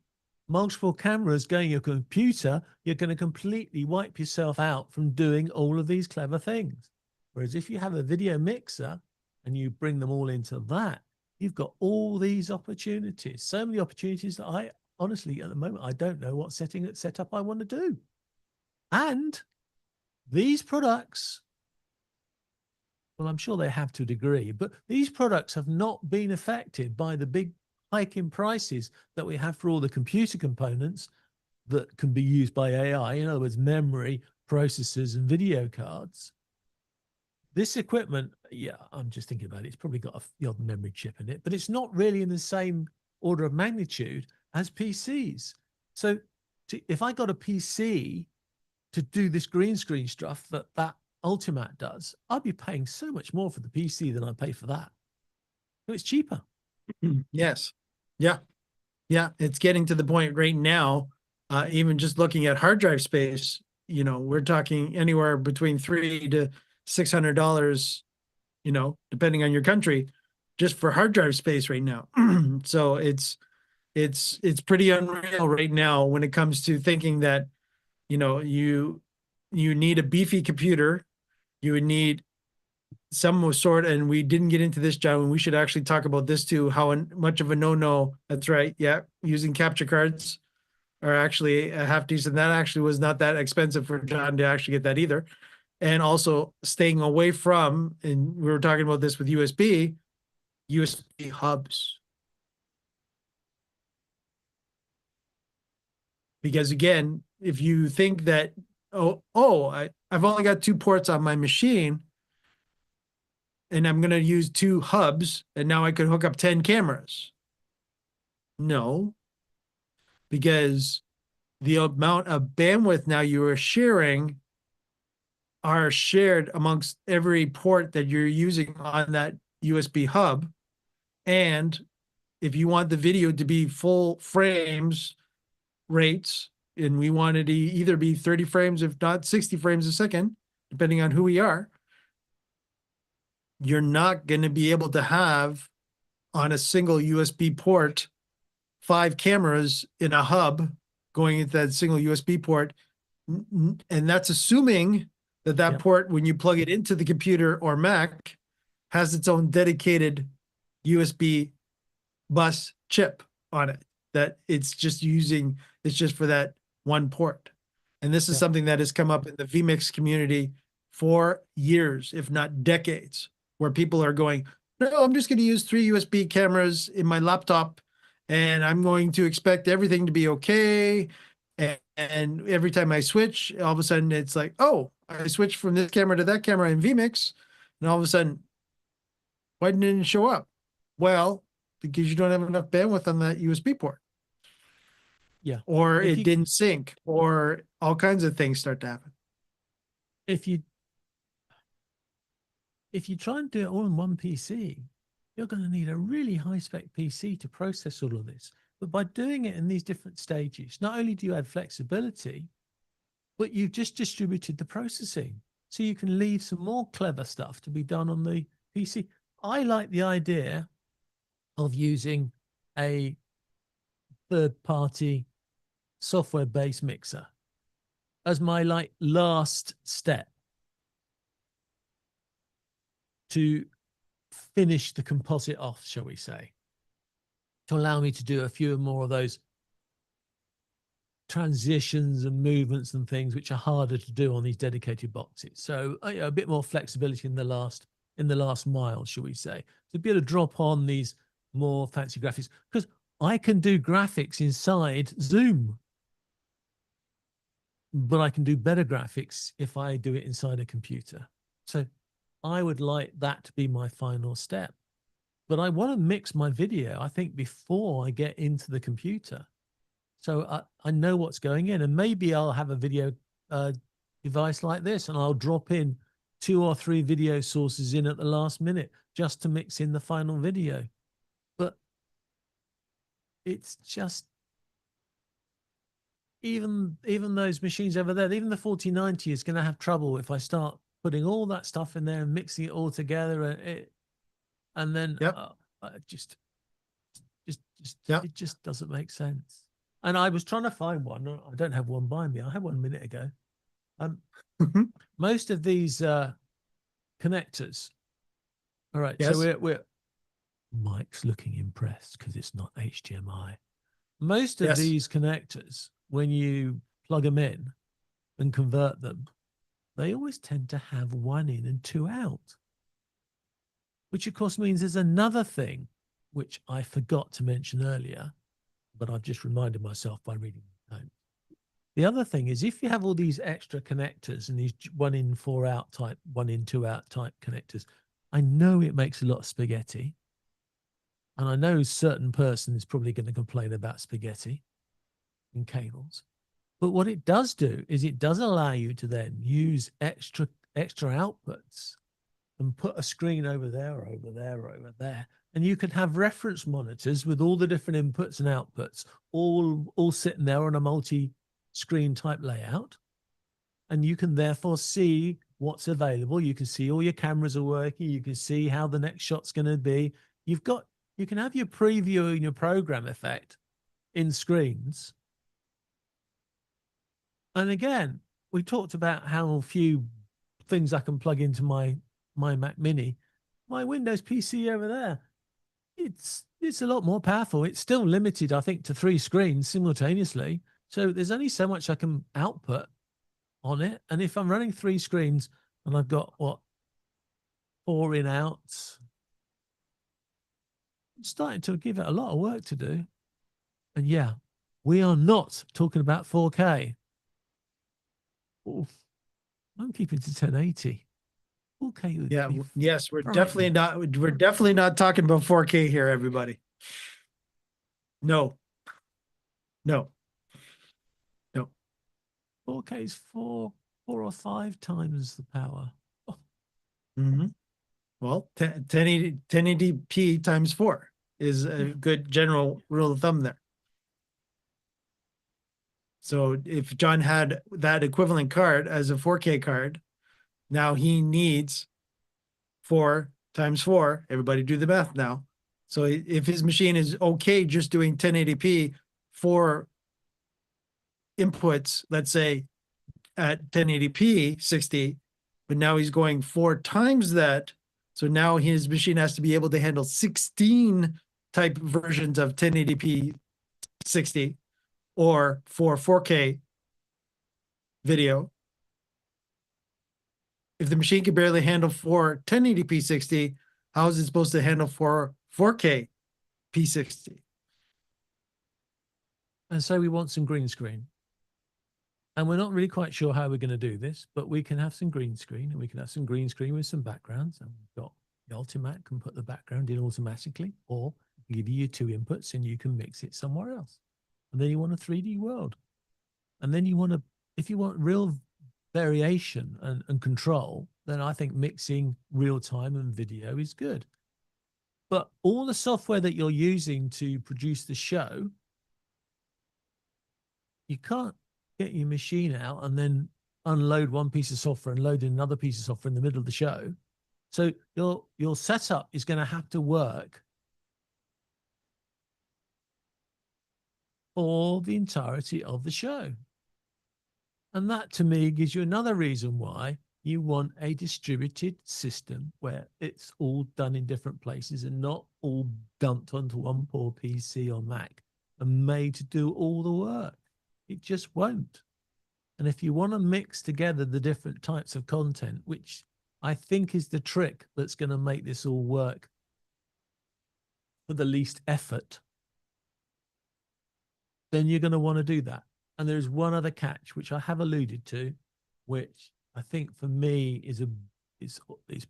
Multiple cameras going your computer, you're going to completely wipe yourself out from doing all of these clever things. Whereas if you have a video mixer and you bring them all into that, you've got all these opportunities. So many opportunities that I honestly, at the moment, I don't know what setup I want to do. And these products, well, I'm sure they have to a degree, but these products have not been affected by the big hike in prices that we have for all the computer components that can be used by AI. In other words, memory, processors, and video cards. This equipment, yeah, I'm just thinking about it. It's probably got the odd memory chip in it, but it's not really in the same order of magnitude as PCs. So See, if I got a PC to do this green screen stuff that Ultimatte does, I'd be paying so much more for the PC than I pay for that. So it's cheaper. Yes. Yeah. Yeah. It's getting to the point right now, even just looking at hard drive space, you know, we're talking anywhere between $300 to $600, you know, depending on your country, just for hard drive space right now. So it's pretty unreal right now when it comes to thinking that, you know, you need a beefy computer, you would need some sort, and we didn't get into this, John, and we should actually talk about this too, how much of a no-no, that's right, yeah, using capture cards are actually a half decent. That actually was not that expensive for John to actually get that either. And also staying away from, and we were talking about this with USB hubs. Because again, if you think that, I've only got 2 ports on my machine, and I'm going to use 2 hubs, and now I could hook up 10 cameras. No, because the amount of bandwidth now you are sharing are shared amongst every port that you're using on that USB hub. And if you want the video to be full frames rates, and we want it to either be 30 frames, if not 60 frames a second, depending on who we are, you're not going to be able to have on a single USB port 5 cameras in a hub going into that single USB port. And that's assuming that Yep. port, when you plug it into the computer or Mac, has its own dedicated USB bus chip on it, that it's just for that one port. And this is Yep. something that has come up in the vMix community for years, if not decades, where people are going, no, I'm just going to use 3 USB cameras in my laptop, and I'm going to expect everything to be okay. And every time I switch, all of a sudden it's like, oh, I switched from this camera to that camera in vMix, and all of a sudden, why didn't it show up? Well, because you don't have enough bandwidth on that USB port. Yeah. Or If it you- didn't sync, or all kinds of things start to happen. If you try and do it all on one PC, you're going to need a really high spec PC to process all of this. But by doing it in these different stages, not only do you add flexibility, but you've just distributed the processing. So you can leave some more clever stuff to be done on the PC. I like the idea of using a third-party software-based mixer as my last step to finish the composite off, shall we say, to allow me to do a few more of those transitions and movements and things which are harder to do on these dedicated boxes. So a bit more flexibility in the last mile, shall we say, to be able to drop on these more fancy graphics, because I can do graphics inside Zoom, but I can do better graphics if I do it inside a computer. So I would like that to be my final step. But I want to mix my video, I think, before I get into the computer. So I know what's going in, and maybe I'll have a video device like this, and I'll drop in 2 or 3 video sources in at the last minute just to mix in the final video. But it's just, even those machines over there, even the 4090 is going to have trouble if I start putting all that stuff in there and mixing it all together, and then Yep. Yep. It just doesn't make sense. And I was trying to find one. I don't have one by me. I had one a minute ago. Most of these connectors. All right. Yes. So we're Mike's looking impressed because it's not HDMI. Most of Yes. these connectors, when you plug them in and convert them, they always tend to have 1 in and 2 out, which of course means there's another thing which I forgot to mention earlier, but I've just reminded myself by reading the note. The other thing is, if you have all these extra connectors and these 1 in 4 out type, 1 in 2 out type connectors, I know it makes a lot of spaghetti. And I know a certain person is probably going to complain about spaghetti and cables. But what it does do is it does allow you to then use extra outputs and put a screen over there, over there, over there. And you can have reference monitors with all the different inputs and outputs, all sitting there on a multi-screen type layout. And you can therefore see what's available. You can see all your cameras are working. You can see how the next shot's going to be. You can have your preview and your program effect in screens. And again, we talked about how few things I can plug into my Mac Mini. My Windows PC over there, it's a lot more powerful. It's still limited, I think, to 3 screens simultaneously. So there's only so much I can output on it. And if I'm running 3 screens and I've got 4 in outs, I'm starting to give it a lot of work to do. And yeah, we are not talking about 4K. Oof. I'm keeping to 1080. 4K would Yeah. be Yes, we're frightening. definitely not talking about 4K here, everybody. No. 4K is 4 or 5 times the power. Oh, Mm-hmm. Well, 1080p times 4 is a good general rule of thumb there. So if John had that equivalent card as a 4K card, now he needs 4 times 4. Everybody do the math now. So if his machine is okay just doing 1080p for inputs, let's say at 1080p 60, but now he's going 4 times that. So now his machine has to be able to handle 16 type versions of 1080p 60 or for 4K video. If the machine can barely handle for 1080p 60, how is it supposed to handle for 4K P60? and so we want some green screen. And we're not really quite sure how we're going to do this, but we can have some green screen, and we can have some green screen with some backgrounds. And we've got the Ultimac can put the background in automatically, or give you 2 inputs and you can mix it somewhere else. And then you want a 3D world. And then you want to, if you want real variation and control, then I think mixing real time and video is good. But all the software that you're using to produce the show, you can't get your machine out and then unload one piece of software and load in another piece of software in the middle of the show. So your setup is going to have to work for the entirety of the show. And that to me gives you another reason why you want a distributed system where it's all done in different places and not all dumped onto one poor PC or Mac and made to do all the work. It just won't. And if you want to mix together the different types of content, which I think is the trick that's going to make this all work for the least effort, then you're going to want to do that. And there's one other catch, which I have alluded to, which I think for me is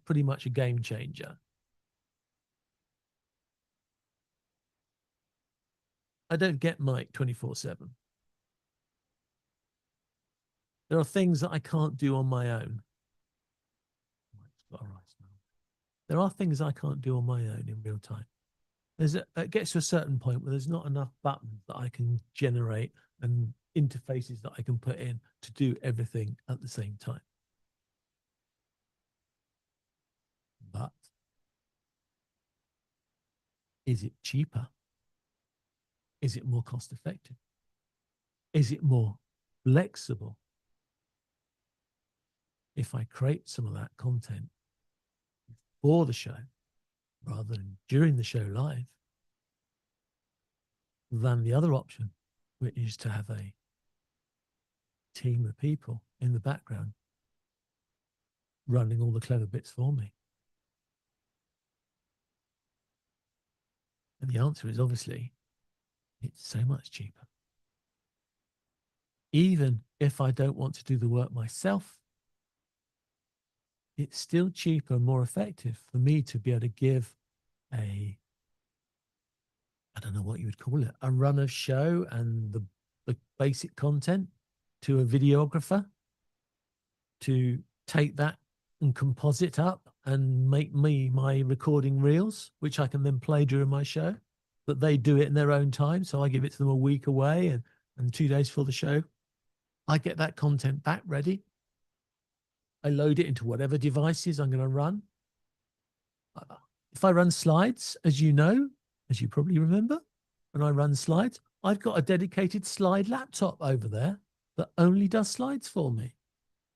pretty much a game changer. I don't get Mike 24/7. There are things that I can't do on my own. There are things I can't do on my own in real time. It gets to a certain point where there's not enough buttons that I can generate and interfaces that I can put in to do everything at the same time. But is it cheaper? Is it more cost effective? Is it more flexible if I create some of that content for the show rather than during the show live than the other option, which is to have a team of people in the background running all the clever bits for me? And the answer is obviously it's so much cheaper. Even if I don't want to do the work myself, it's still cheaper and more effective for me to be able to give I don't know what you would call it, a run of show and the basic content to a videographer to take that and composite up and make me my recording reels, which I can then play during my show. But they do it in their own time. So I give it to them a week away and 2 days for the show. I get that content back ready. I load it into whatever devices I'm going to run. If I run slides, as you know, as you probably remember, when I run slides, I've got a dedicated slide laptop over there that only does slides for me.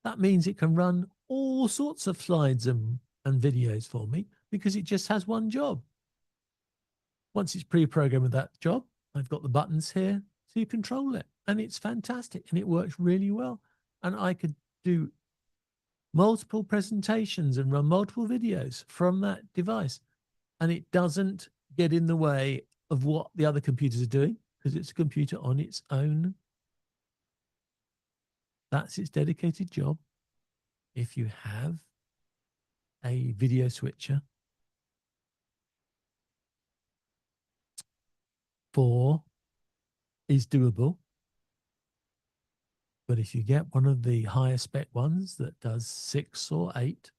That means it can run all sorts of slides and videos for me because it just has one job. Once it's pre-programmed with that job, I've got the buttons here to control it. And it's fantastic and it works really well. And I could do multiple presentations and run multiple videos from that device. And it doesn't get in the way of what the other computers are doing because it's a computer on its own. That's its dedicated job. If you have a video switcher, 4 is doable. But if you get one of the higher spec ones that does 6 or 8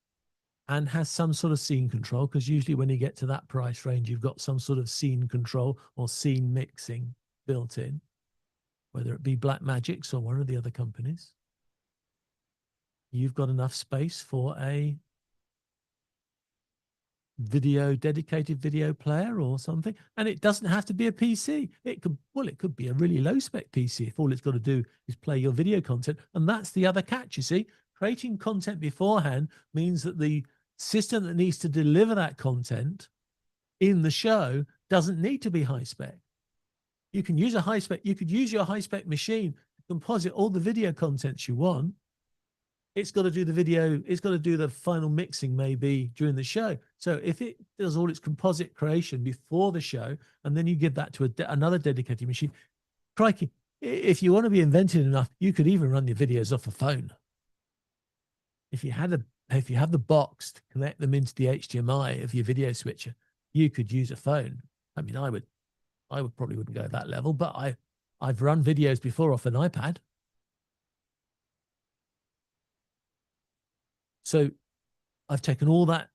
and has some sort of scene control, because usually when you get to that price range, you've got some sort of scene control or scene mixing built in, whether it be Blackmagic's or one of the other companies, you've got enough space for a dedicated video player or something. And it doesn't have to be a PC. It could be a really low spec PC if all it's got to do is play your video content. And that's the other catch, you see. Creating content beforehand means that the system that needs to deliver that content in the show doesn't need to be high spec. You can use a high spec, you could use your high spec machine to composite all the video contents you want. It's got to do the video, it's got to do the final mixing maybe during the show. So if it does all its composite creation before the show, and then you give that to another dedicated machine, crikey, if you want to be inventive enough, you could even run your videos off a phone. If you have the box to connect them into the HDMI of your video switcher, you could use a phone. I mean, I probably wouldn't go to that level, but I've run videos before off an iPad. So I've taken all that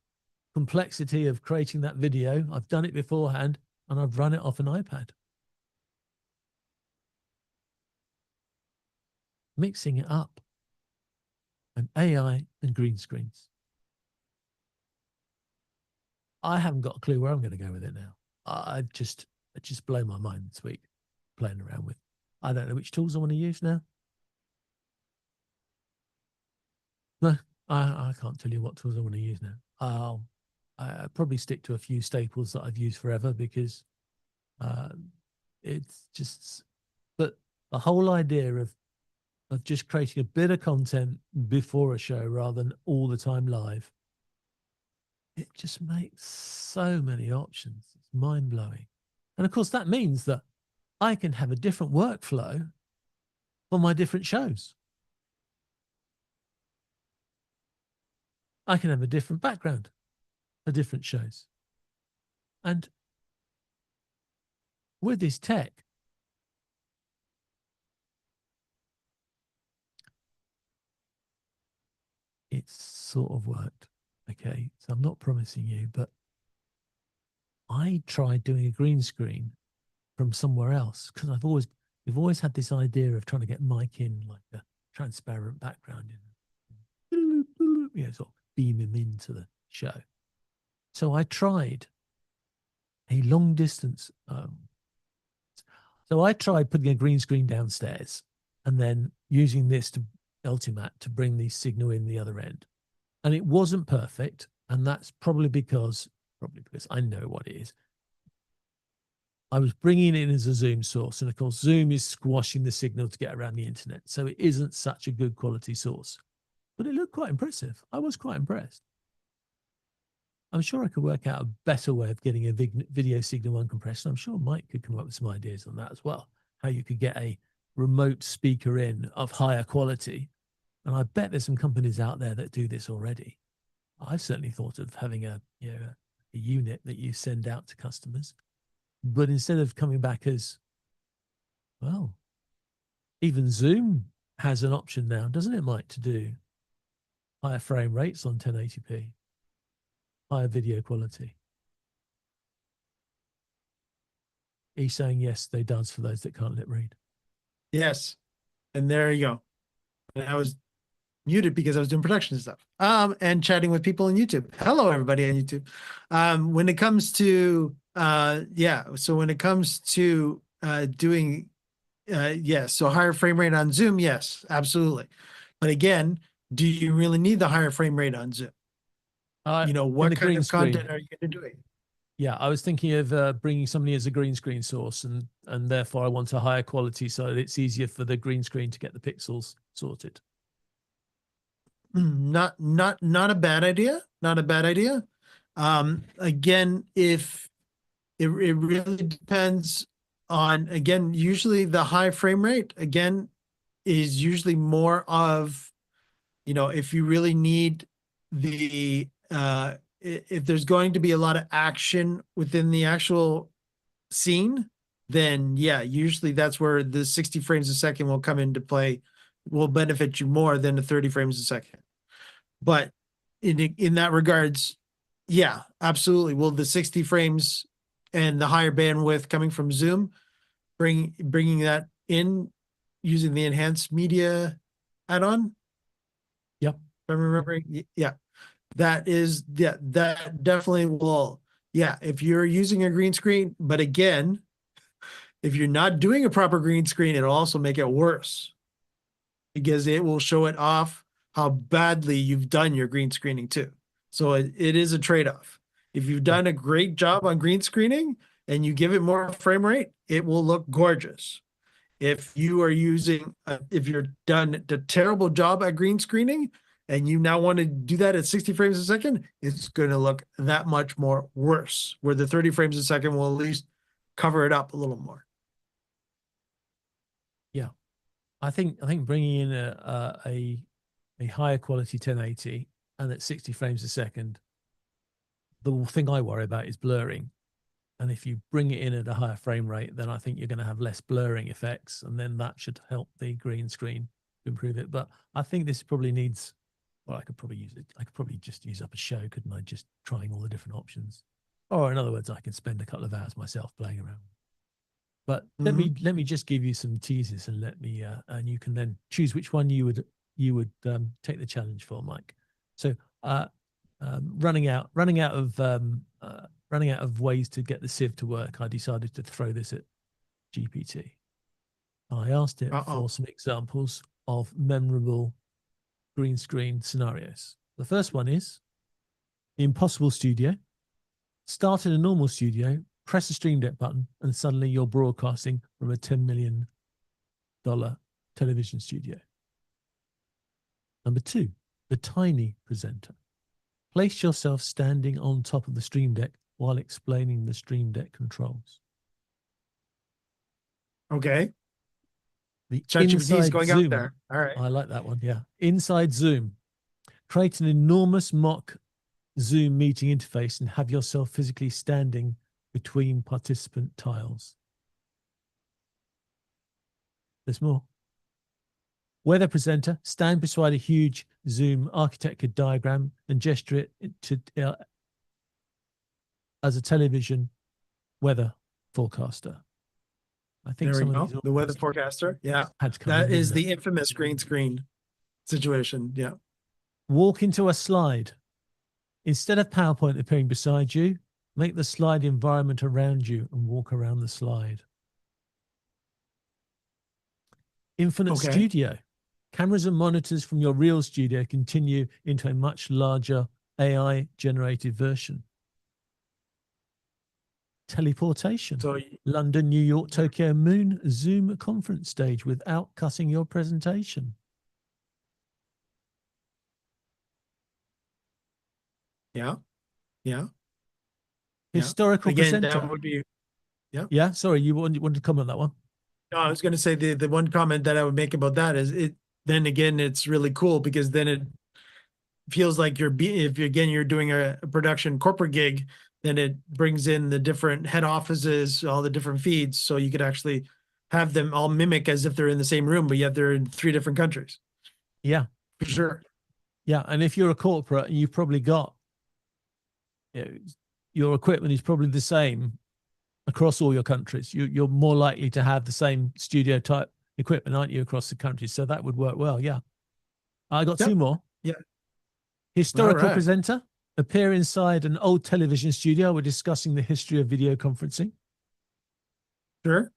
complexity of creating that video, I've done it beforehand, and I've run it off an iPad. Mixing it up. And AI and green screens. I haven't got a clue where I'm going to go with it now. It just blown my mind this week playing around with. I don't know which tools I want to use now. No, I can't tell you what tools I want to use now. I'll probably stick to a few staples that I've used forever because it's just, but the whole idea of just creating a bit of content before a show rather than all the time live, it just makes so many options. It's mind-blowing. And of course, that means that I can have a different workflow for my different shows. I can have a different background for different shows. And with this tech, it's sort of worked. Okay, so I'm not promising you, but I tried doing a green screen from somewhere else because we've always had this idea of trying to get Mike in like a transparent background, sort of beam him into the show. So I tried a long distance. So I tried putting a green screen downstairs and then using this to Ultimatte to bring the signal in the other end. And it wasn't perfect. And that's probably because I know what it is. I was bringing it in as a Zoom source. And of course, Zoom is squashing the signal to get around the internet. So it isn't such a good quality source. But it looked quite impressive. I was quite impressed. I'm sure I could work out a better way of getting a video signal uncompressed. I'm sure Mike could come up with some ideas on that as well. How you could get a remote speaker in of higher quality. And I bet there's some companies out there that do this already. I've certainly thought of having a unit that you send out to customers. But instead of coming back as, well, even Zoom has an option now, doesn't it, Mike, to do higher frame rates on 1080p, higher video quality? He's saying yes, they does for those that can't lip read. Yes. And there you go. And I was muted because I was doing production stuff. And chatting with people on YouTube. Hello, everybody on YouTube. When it comes to so when it comes to doing yes, so higher frame rate on Zoom, yes, absolutely. But again, do you really need the higher frame rate on Zoom? You know, what kind of content are you going to do? Yeah, I was thinking of bringing somebody as a green screen source, and therefore I want a higher quality so that it's easier for the green screen to get the pixels sorted. Not a bad idea. Not a bad idea. Again, if it really depends on, again, usually the high frame rate, again, is usually more of, you know, if you really need the, if there's going to be a lot of action within the actual scene, then yeah, usually that's where the 60 frames a second will come into play, will benefit you more than the 30 frames a second. But in that regards, yeah, absolutely. Will the 60 frames and the higher bandwidth coming from Zoom bringing that in using the enhanced media add-on? Yep. If I'm remembering, yeah, that definitely will. Yeah, if you're using a green screen, but again, if you're not doing a proper green screen, it'll also make it worse because it will show it off how badly you've done your green screening too. So it is a trade-off. If you've done a great job on green screening and you give it more frame rate, it will look gorgeous. If you are using, if you're done a terrible job at green screening and you now want to do that at 60 frames a second, it's going to look that much more worse, where the 30 frames a second will at least cover it up a little more. Yeah, I think bringing in a higher quality 1080 and at 60 frames a second, the thing I worry about is blurring. And if you bring it in at a higher frame rate, then I think you're going to have less blurring effects, and then that should help the green screen to improve it. But I think this probably needs, well, I could probably use it. I could probably just use up a show, couldn't I? Just trying all the different options. Or in other words, I can spend a couple of hours myself playing around. But let me just give you some teasers and and you can then choose which one you would take the challenge for, Mike. So running out of ways to get the sieve to work, I decided to throw this at GPT. I asked it for some examples of memorable green screen scenarios. The first one is Impossible Studio. Start in a normal studio, press the Stream Deck button, and suddenly you're broadcasting from a $10 million television studio. Number 2, the Tiny Presenter. Place yourself standing on top of the Stream Deck while explaining the Stream Deck controls. Okay. The ChatGPT is going Zoom, out there. All right. I like that one. Yeah. Inside Zoom. Create an enormous mock Zoom meeting interface and have yourself physically standing between participant tiles. There's more. Weather presenter, stand beside a huge Zoom architecture diagram and gesture it to as a television weather forecaster. I think there we go. The weather forecaster. Yeah. That is the infamous green screen situation. Yeah. Walk into a slide. Instead of PowerPoint appearing beside you, make the slide environment around you and walk around the slide. Infinite Studio. Cameras and monitors from your real studio continue into a much larger AI-generated version. Teleportation. So, London, New York, Tokyo, Moon, Zoom conference stage without cutting your presentation. Yeah. Yeah. Historical presenter. That would be, yeah. Sorry, you wanted to comment on that one? No, I was going to say the one comment that I would make about that is then again, it's really cool because then it feels like you're doing a production corporate gig, then it brings in the different head offices, all the different feeds. So you could actually have them all mimic as if they're in the same room, but yet they're in 3 different countries. Yeah. For sure. Yeah. And if you're a corporate, you've probably got, your equipment is probably the same across all your countries. You're more likely to have the same studio type equipment, aren't you, across the country? So that would work well. Yeah. I got 2 more. Yeah. Historical Alright. presenter, appear inside an old television studio. We're discussing the history of video conferencing. Sure.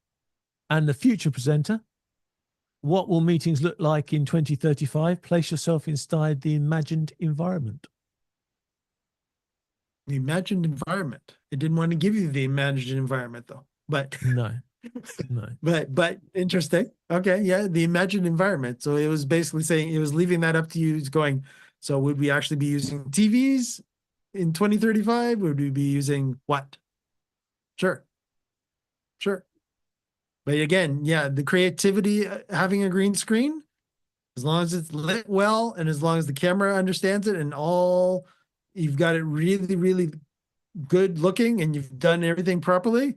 And the future presenter, what will meetings look like in 2035? Place yourself inside the imagined environment. The imagined environment. It didn't want to give you the imagined environment though, but No, no. but interesting. Okay, yeah, the imagined environment. So it was basically saying, it was leaving that up to you. It's going, so would we actually be using TVs in 2035? Would we be using what? Sure. But again, yeah, the creativity, having a green screen, as long as it's lit well and as long as the camera understands it and all, you've got it really, really good looking and you've done everything properly,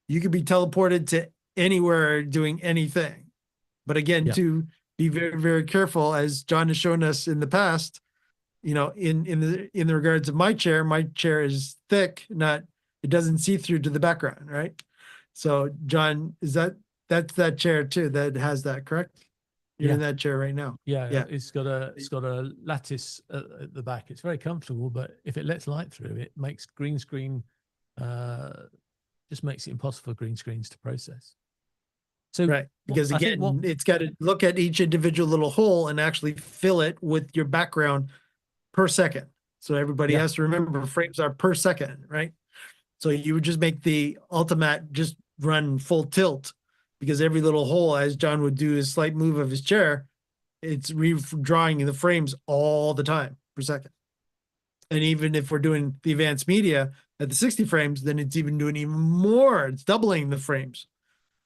you could be teleported to anywhere doing anything. But again, Yeah. to be very, very careful, as John has shown us in the past, in the regards of my chair is thick, it doesn't see through to the background, right? So John, that's that chair too that has that, correct? You're in that chair right now. Yeah. It's got a lattice at the back. It's very comfortable, but if it lets light through, it makes green screen, just makes it impossible for green screens to process. So right, because again, it's got to look at each individual little hole and actually fill it with your background per second. So everybody has to remember frames are per second, right? So you would just make the Ultimatte just run full tilt, because every little hole, as John would do his slight move of his chair, it's redrawing the frames all the time per second. And even if we're doing the advanced media at the 60 frames, then it's even doing even more. It's doubling the frames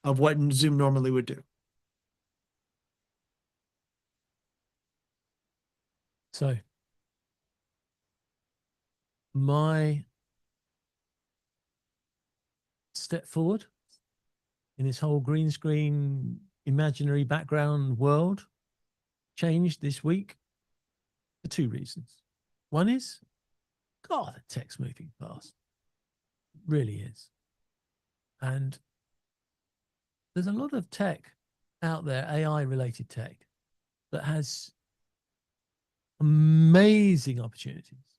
of what Zoom normally would do. So my step forward in this whole green screen imaginary background world changed this week for 2 reasons. One is, God, the tech's moving fast. It really is. And there's a lot of tech out there, AI related tech, that has amazing opportunities,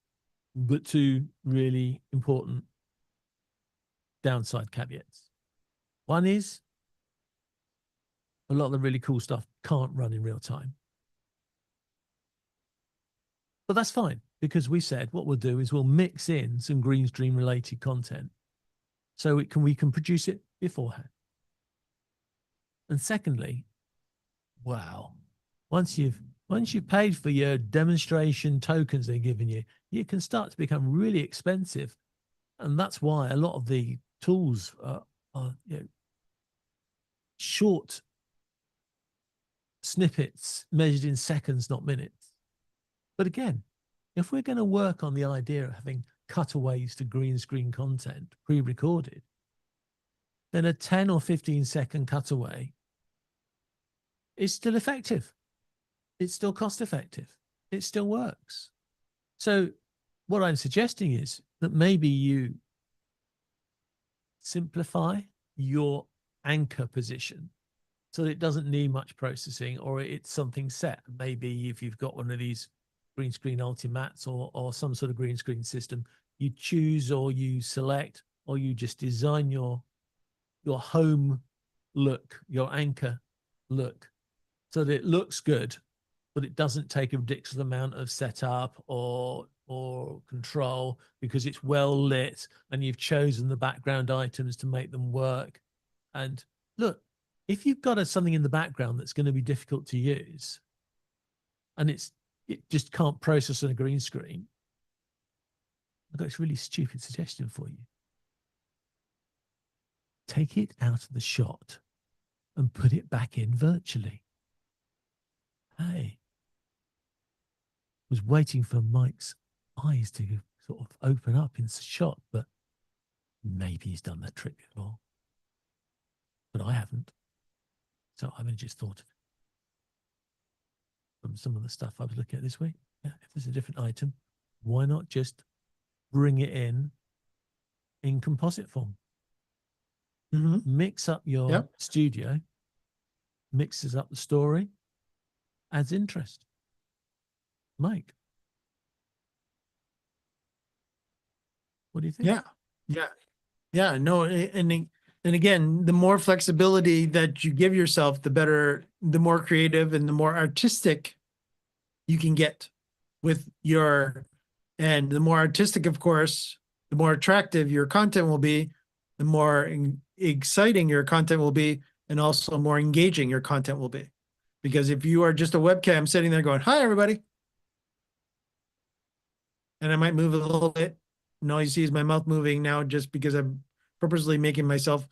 but 2 really important downside caveats. One is a lot of the really cool stuff can't run in real time. But that's fine, because we said what we'll do is we'll mix in some green screen related content so we can produce it beforehand. And secondly, wow, once you've paid for your demonstration tokens they're giving you, you can start to become really expensive. And that's why a lot of the tools are short snippets measured in seconds, not minutes. But again, if we're going to work on the idea of having cutaways to green screen content pre-recorded, then a 10 or 15 second cutaway is still effective. It's still cost effective. It still works. So what I'm suggesting is that maybe you simplify your anchor position so that it doesn't need much processing, or it's something set. Maybe if you've got one of these green screen Ultimattes or some sort of green screen system, you choose or you select or you just design your home look, your anchor look, so that it looks good, but it doesn't take a ridiculous amount of setup or control, because it's well lit and you've chosen the background items to make them work. And look, if you've got something in the background that's going to be difficult to use and it just can't process on a green screen, I've got this really stupid suggestion for you. Take it out of the shot and put it back in virtually. Hey, was waiting for Mike's eyes to sort of open up in the shot, but maybe he's done that trick before. But I haven't. So I've only just thought of it from some of the stuff I was looking at this week. Yeah, if there's a different item, why not just bring it in composite form? Mm-hmm. Mix up your Yep. studio, mixes up the story, adds interest. Mike, what do you think? Yeah. Yeah. Yeah. No. And again, the more flexibility that you give yourself, the better, the more creative and the more artistic you can get with your, and the more artistic, of course, the more attractive your content will be, the more exciting your content will be, and also more engaging your content will be. Because if you are just a webcam sitting there going, "Hi, everybody," and I might move a little bit, and all you see is my mouth moving now just because I'm purposely making myself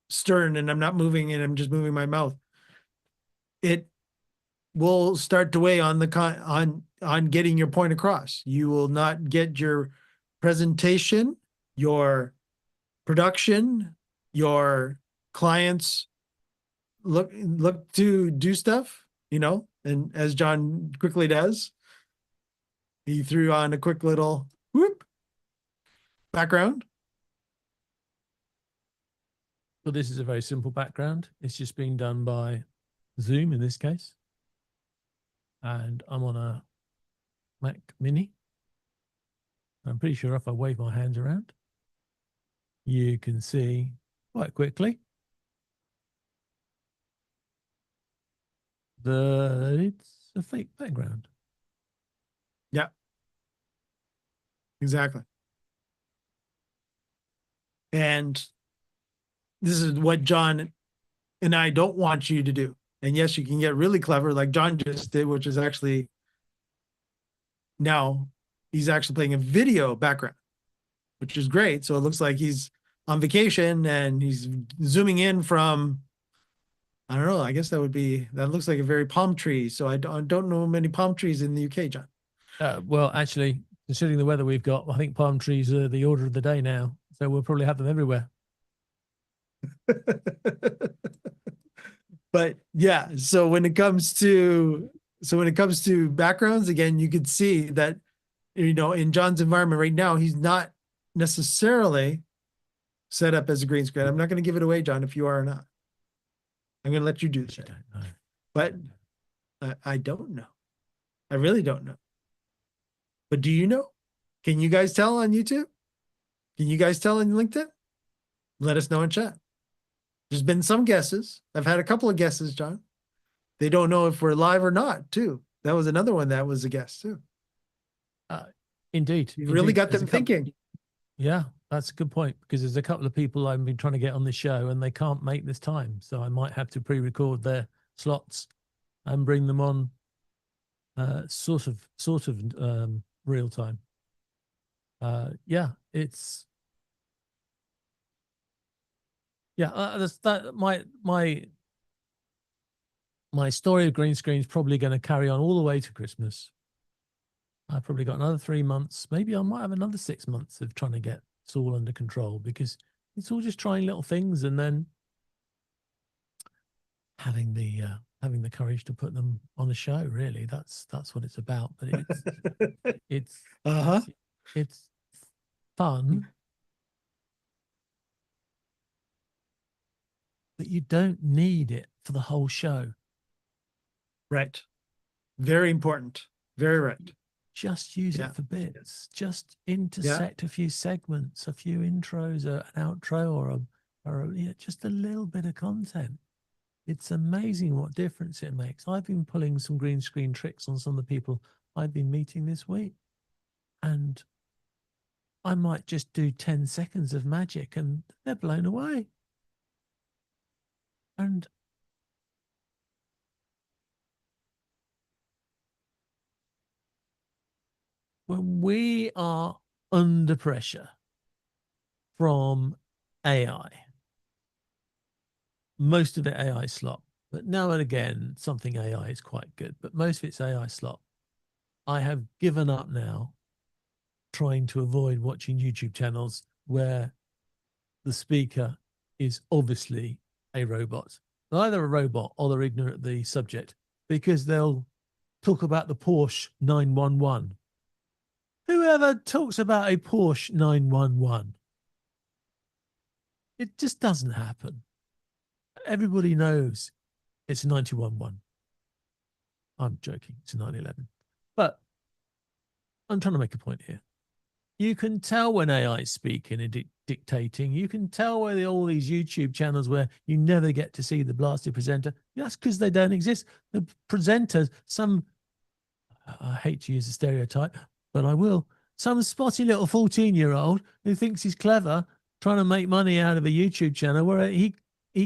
stern and I'm not moving and I'm just moving my mouth, it will start to weigh on the on getting your point across. You will not get your presentation, your production, your clients look to do stuff, you know, and as John quickly does, he threw on a quick little whoop background. Well, this is a very simple background. It's just being done by Zoom in this case. And I'm on a Mac Mini. I'm pretty sure if I wave my hands around, you can see quite quickly that it's a fake background. Yeah, exactly. And this is what John and I don't want you to do. And yes, you can get really clever like John just did, which is actually now he's actually playing a video background, which is great. So it looks like he's on vacation and he's zooming in from, I don't know, I guess that looks like a very palm tree. So I don't know many palm trees in the UK, John. Well, actually, considering the weather we've got, I think palm trees are the order of the day now. So we'll probably have them everywhere. But yeah, so when it comes to backgrounds, again, you could see that, you know, in John's environment right now, he's not necessarily set up as a green screen. I'm not going to give it away, John, if you are or not. I'm going to let you do You that. don't know. But I don't know. I really don't know. But do you know? Can you guys tell on YouTube? Can you guys tell on LinkedIn? Let us know in chat. There's been some guesses. I've had a couple of guesses, John. They don't know if we're live or not, too. That was another one that was a guess, too. Indeed. You really got them thinking. Yeah, that's a good point, because there's a couple of people I've been trying to get on the show and they can't make this time. So I might have to pre-record their slots and bring them on sort of real time. Yeah, it's that's that my story of green screen is probably going to carry on all the way to Christmas. I've probably got another 3 months. Maybe I might have another 6 months of trying to get it all under control, because it's all just trying little things and then having the courage to put them on a show. Really, that's what it's about. But it's it's fun, but you don't need it for the whole show. Right. Very important. Very right. Just use it for bits. Just intersect a few segments, a few intros, an outro, or just a little bit of content. It's amazing what difference it makes. I've been pulling some green screen tricks on some of the people I've been meeting this week, and I might just do 10 seconds of magic and they're blown away. And when we are under pressure from AI, most of it AI slop, but now and again, something AI is quite good, but most of it's AI slop. I have given up now trying to avoid watching YouTube channels where the speaker is obviously a robot They're either a robot or they're ignorant of the subject, because they'll talk about the Porsche 911. Whoever talks about a Porsche 911? It just doesn't happen. Everybody knows it's a 911. I'm joking. It's a 911. But I'm trying to make a point here. You can tell when AI is speaking and dictating. You can tell where all these YouTube channels where you never get to see the blasted presenter. That's because they don't exist. The presenters, I hate to use a stereotype, but I will. Some spotty little 14-year-old who thinks he's clever, trying to make money out of a YouTube channel where he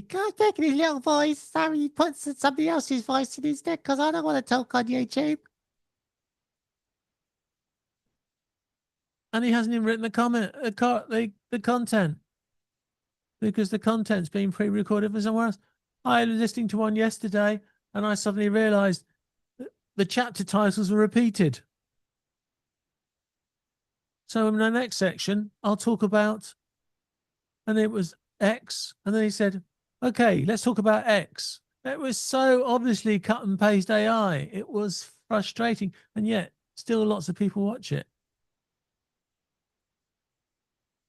can't take his little voice, so he puts somebody else's voice in his neck because I don't want to talk on YouTube. And he hasn't even written the content, because the content's been pre-recorded for somewhere else. I was listening to one yesterday and I suddenly realized that the chapter titles were repeated. So in the next section, I'll talk about, and it was X. And then he said, okay, let's talk about X. It was so obviously cut and paste AI. It was frustrating. And yet still lots of people watch it.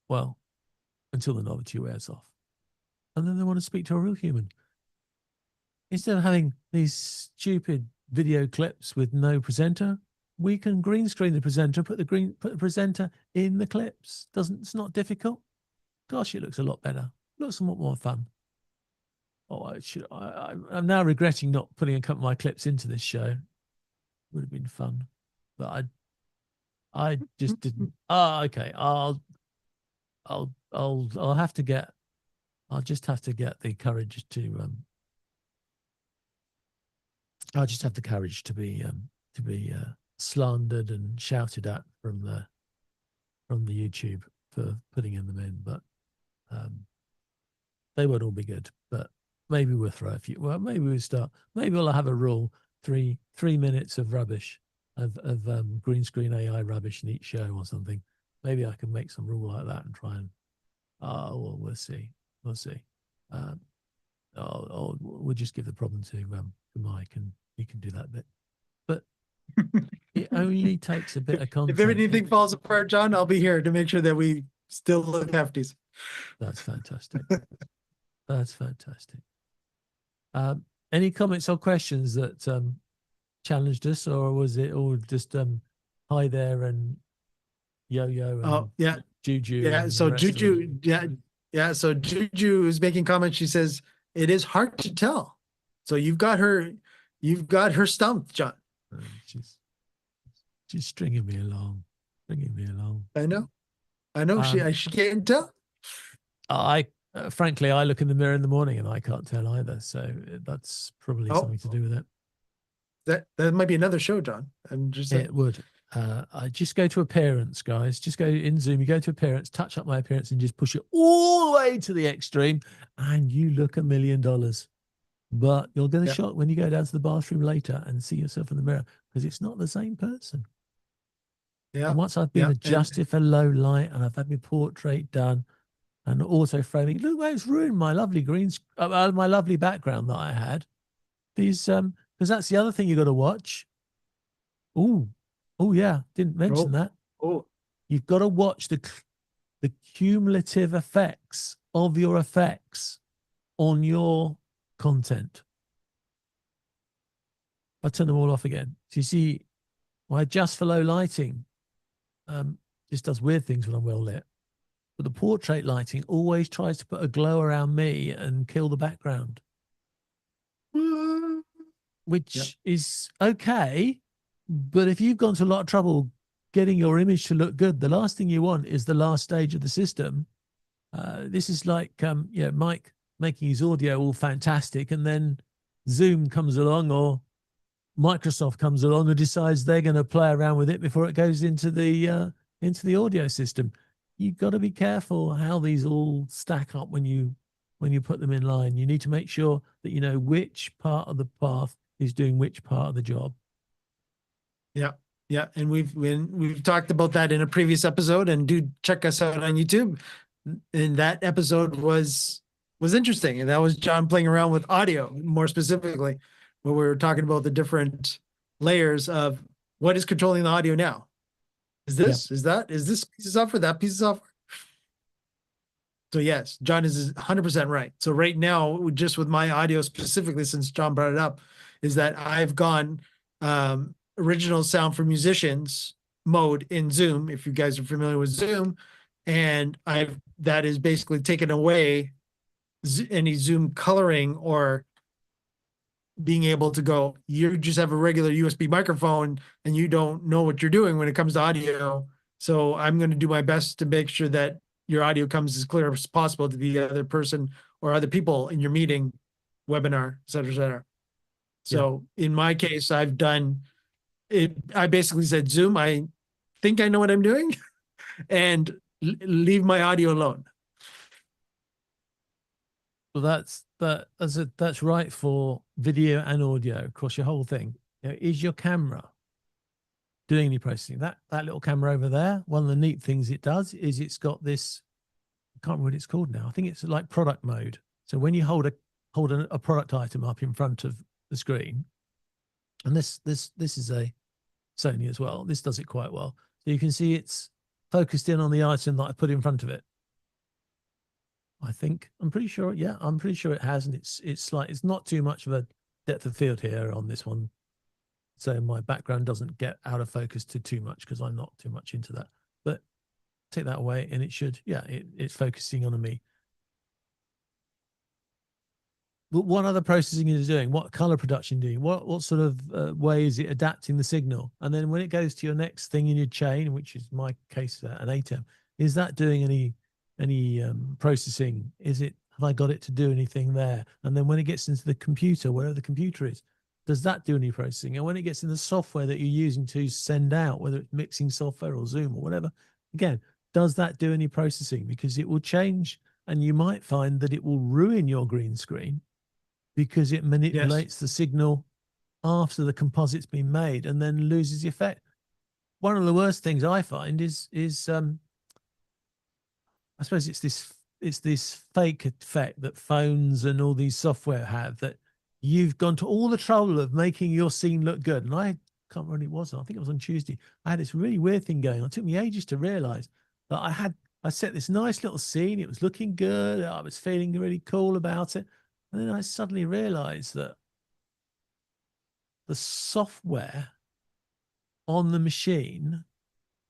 Well, until the novelty wears off. And then they want to speak to a real human. Instead of having these stupid video clips with no presenter, we can green screen the presenter, put the presenter in the clips. It's not difficult. Gosh, it looks a lot better. Looks a lot more fun. Oh, I'm now regretting not putting a couple of my clips into this show. Would have been fun, but I just didn't. Oh, okay. I'll just have to get the courage to I'll just have the courage to be slandered and shouted at from the YouTube for putting them in, but they won't all be good. But maybe we'll throw a few. Well, maybe we'll have a rule: 3 minutes of rubbish of green screen AI rubbish in each show or something. Maybe I can make some rule like that and try and, well, we'll see. We'll see. We'll just give the problem to Mike and he can do that bit. But it only takes a bit of content. If anything falls apart, John, I'll be here to make sure that we still look hefties. That's fantastic. That's fantastic. Any comments or questions that challenged us, or was it all just hi there and Yo-Yo and Juju? Yeah, so Juju, so Juju is making comments. She says it is hard to tell. So you've got her stumped, John. She's stringing me along. I know. She can't tell. Frankly, I look in the mirror in the morning and I can't tell either. So that's probably something to do with it. That might be another show, John. It would. I just go to appearance, guys. Just go in Zoom. You go to appearance, touch up my appearance, and just push it all the way to the extreme, and you look $1 million. But you'll get a shock when you go down to the bathroom later and see yourself in the mirror, because it's not the same person. Yeah. And once I've been adjusted for low light and I've had my portrait done and auto framing, look where it's ruined my lovely my lovely background that I had. These because that's the other thing you got to watch. Oh yeah, didn't mention that. You've got to watch the cumulative effects of your effects on your content. I turn them all off again. So you see, I adjust for low lighting. Just does weird things when I'm well lit. But the portrait lighting always tries to put a glow around me and kill the background, which is okay. But if you've gone to a lot of trouble getting your image to look good, the last thing you want is the last stage of the system. This is like, Mike making his audio all fantastic, and then Zoom comes along or Microsoft comes along and decides they're going to play around with it before it goes into the audio system. You've got to be careful how these all stack up when you put them in line. You need to make sure that you know which part of the path is doing which part of the job. Yeah, and we've talked about that in a previous episode, and do check us out on YouTube. And that episode was was interesting. And that was John playing around with audio more specifically, where we were talking about the different layers of what is controlling the audio now. Is this, is this piece of software, that piece of software? So yes, John is 100% right. So right now, just with my audio specifically, since John brought it up, is that I've gone original sound for musicians mode in Zoom, if you guys are familiar with Zoom, and that is basically taken away any Zoom coloring or being able to go, you just have a regular USB microphone and you don't know what you're doing when it comes to audio. So I'm going to do my best to make sure that your audio comes as clear as possible to the other person or other people in your meeting, webinar, et cetera, et cetera. So in my case, I've done it. I basically said, Zoom, I think I know what I'm doing and leave my audio alone. Well, that's right for video and audio across your whole thing. You know, is your camera doing any processing? That little camera over there, one of the neat things it does is it's got this, I can't remember what it's called now. I think it's like product mode. So when you hold a product item up in front of the screen, and this is a Sony as well. This does it quite well. So you can see it's focused in on the item that I put in front of it. I'm pretty sure. Yeah, I'm pretty sure it has. And it's not too much of a depth of field here on this one. So my background doesn't get out of focus too much because I'm not too much into that. But take that away and it should, it's focusing on me. But what other processing is it doing? What color production doing? What sort of way is it adapting the signal? And then when it goes to your next thing in your chain, which is my case, an ATEM, is that doing any processing? Have I got it to do anything there? And then when it gets into the computer, wherever the computer is, does that do any processing? And when it gets in the software that you're using to send out, whether it's mixing software or Zoom or whatever, again, does that do any processing? Because it will change, and you might find that it will ruin your green screen because it manipulates the signal after the composite's been made and then loses the effect. One of the worst things I find is I suppose it's this fake effect that phones and all these software have, that you've gone to all the trouble of making your scene look good. And I can't remember when it was. I think it was on Tuesday. I had this really weird thing going on. It took me ages to realize that I set this nice little scene. It was looking good. I was feeling really cool about it. And then I suddenly realized that the software on the machine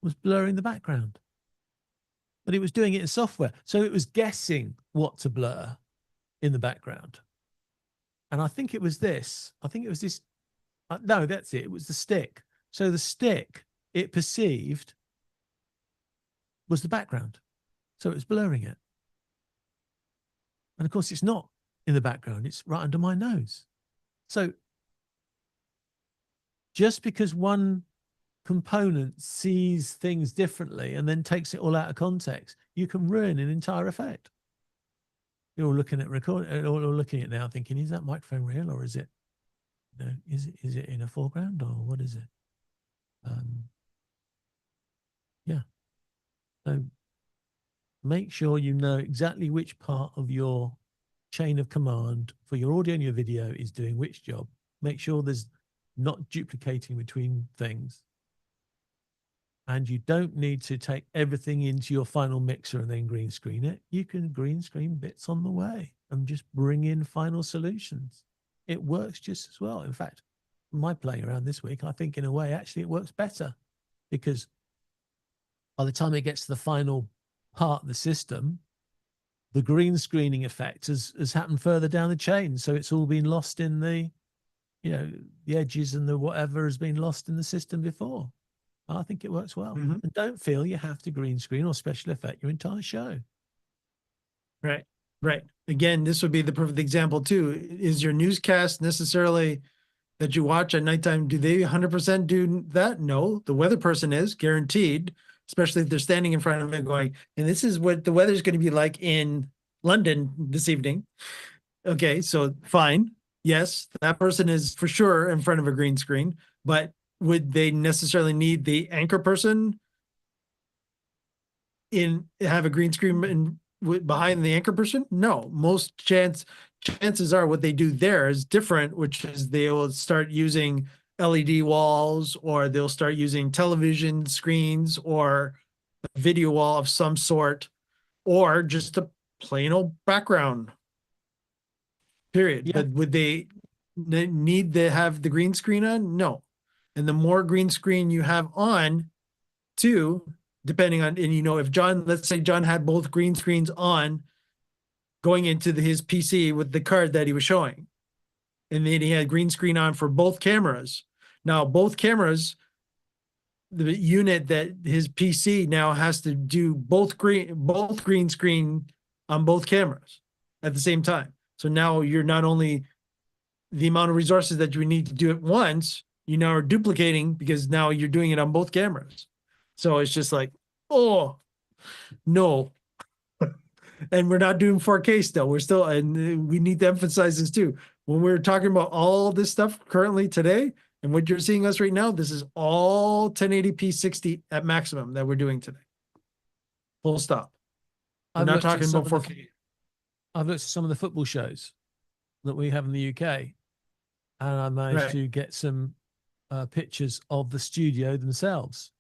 was blurring the background. But it was doing it in software. So it was guessing what to blur in the background. And I think it was this. No, that's it. It was the stick. So the stick, it perceived, was the background. So it was blurring it. And of course, it's not in the background. It's right under my nose. So just because one component sees things differently and then takes it all out of context, you can ruin an entire effect. You're all looking at looking at it now thinking, is that microphone real, or is it, is it in a foreground, or what is it? So make sure you know exactly which part of your chain of command for your audio and your video is doing which job. Make sure there's not duplicating between things. And you don't need to take everything into your final mixer and then green screen it. You can green screen bits on the way and just bring in final solutions. It works just as well. In fact, my playing around this week, I think in a way, actually it works better, because by the time it gets to the final part of the system, the green screening effect has happened further down the chain. So it's all been lost in the edges, and the whatever has been lost in the system before. I think it works well. And don't feel you have to green screen or special effect your entire show. Right. Again, this would be the perfect example too. Is your newscast necessarily that you watch at nighttime, do they 100% do that? No, the weather person is guaranteed, especially if they're standing in front of it going, and this is what the weather is going to be like in London this evening. Okay, so fine. Yes, that person is for sure in front of a green screen, but would they necessarily need the anchor person have a green screen behind the anchor person? No, most chances are what they do there is different, which is they will start using LED walls, or they'll start using television screens, or a video wall of some sort, or just a plain old background. Period. Yeah. But would they need to have the green screen on? No. And the more green screen you have on, too, depending on, and if John, let's say John had both green screens on going into his PC with the card that he was showing, and then he had green screen on for both cameras. Now, both cameras, the unit that his PC now has to do both green screen on both cameras at the same time. So now you're not only the amount of resources that you need to do it once, you now are duplicating because now you're doing it on both cameras. So it's just like, oh, no. And we're not doing 4K still. We're still, and we need to emphasize this too. When we're talking about all this stuff currently today, and what you're seeing us right now, this is all 1080p 60 at maximum that we're doing today. Full stop. We're I've not looked at talking some about of the 4K. I've looked at some of the football shows that we have in the UK, and I managed Right. to get some pictures of the studio themselves.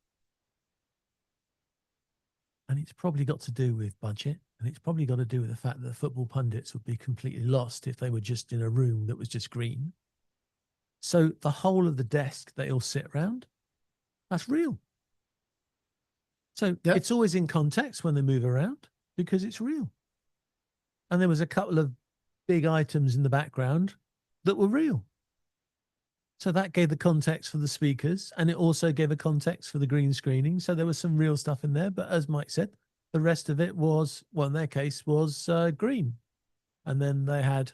And it's probably got to do with budget, and it's probably got to do with the fact that the football pundits would be completely lost if they were just in a room that was just green. So the whole of the desk they all sit around, that's real. So Yep. it's always in context when they move around because it's real. And there was a couple of big items in the background that were real. So that gave the context for the speakers, and it also gave a context for the green screening. So there was some real stuff in there. But as Mike said, the rest of it was, well, in their case, was green. And then they had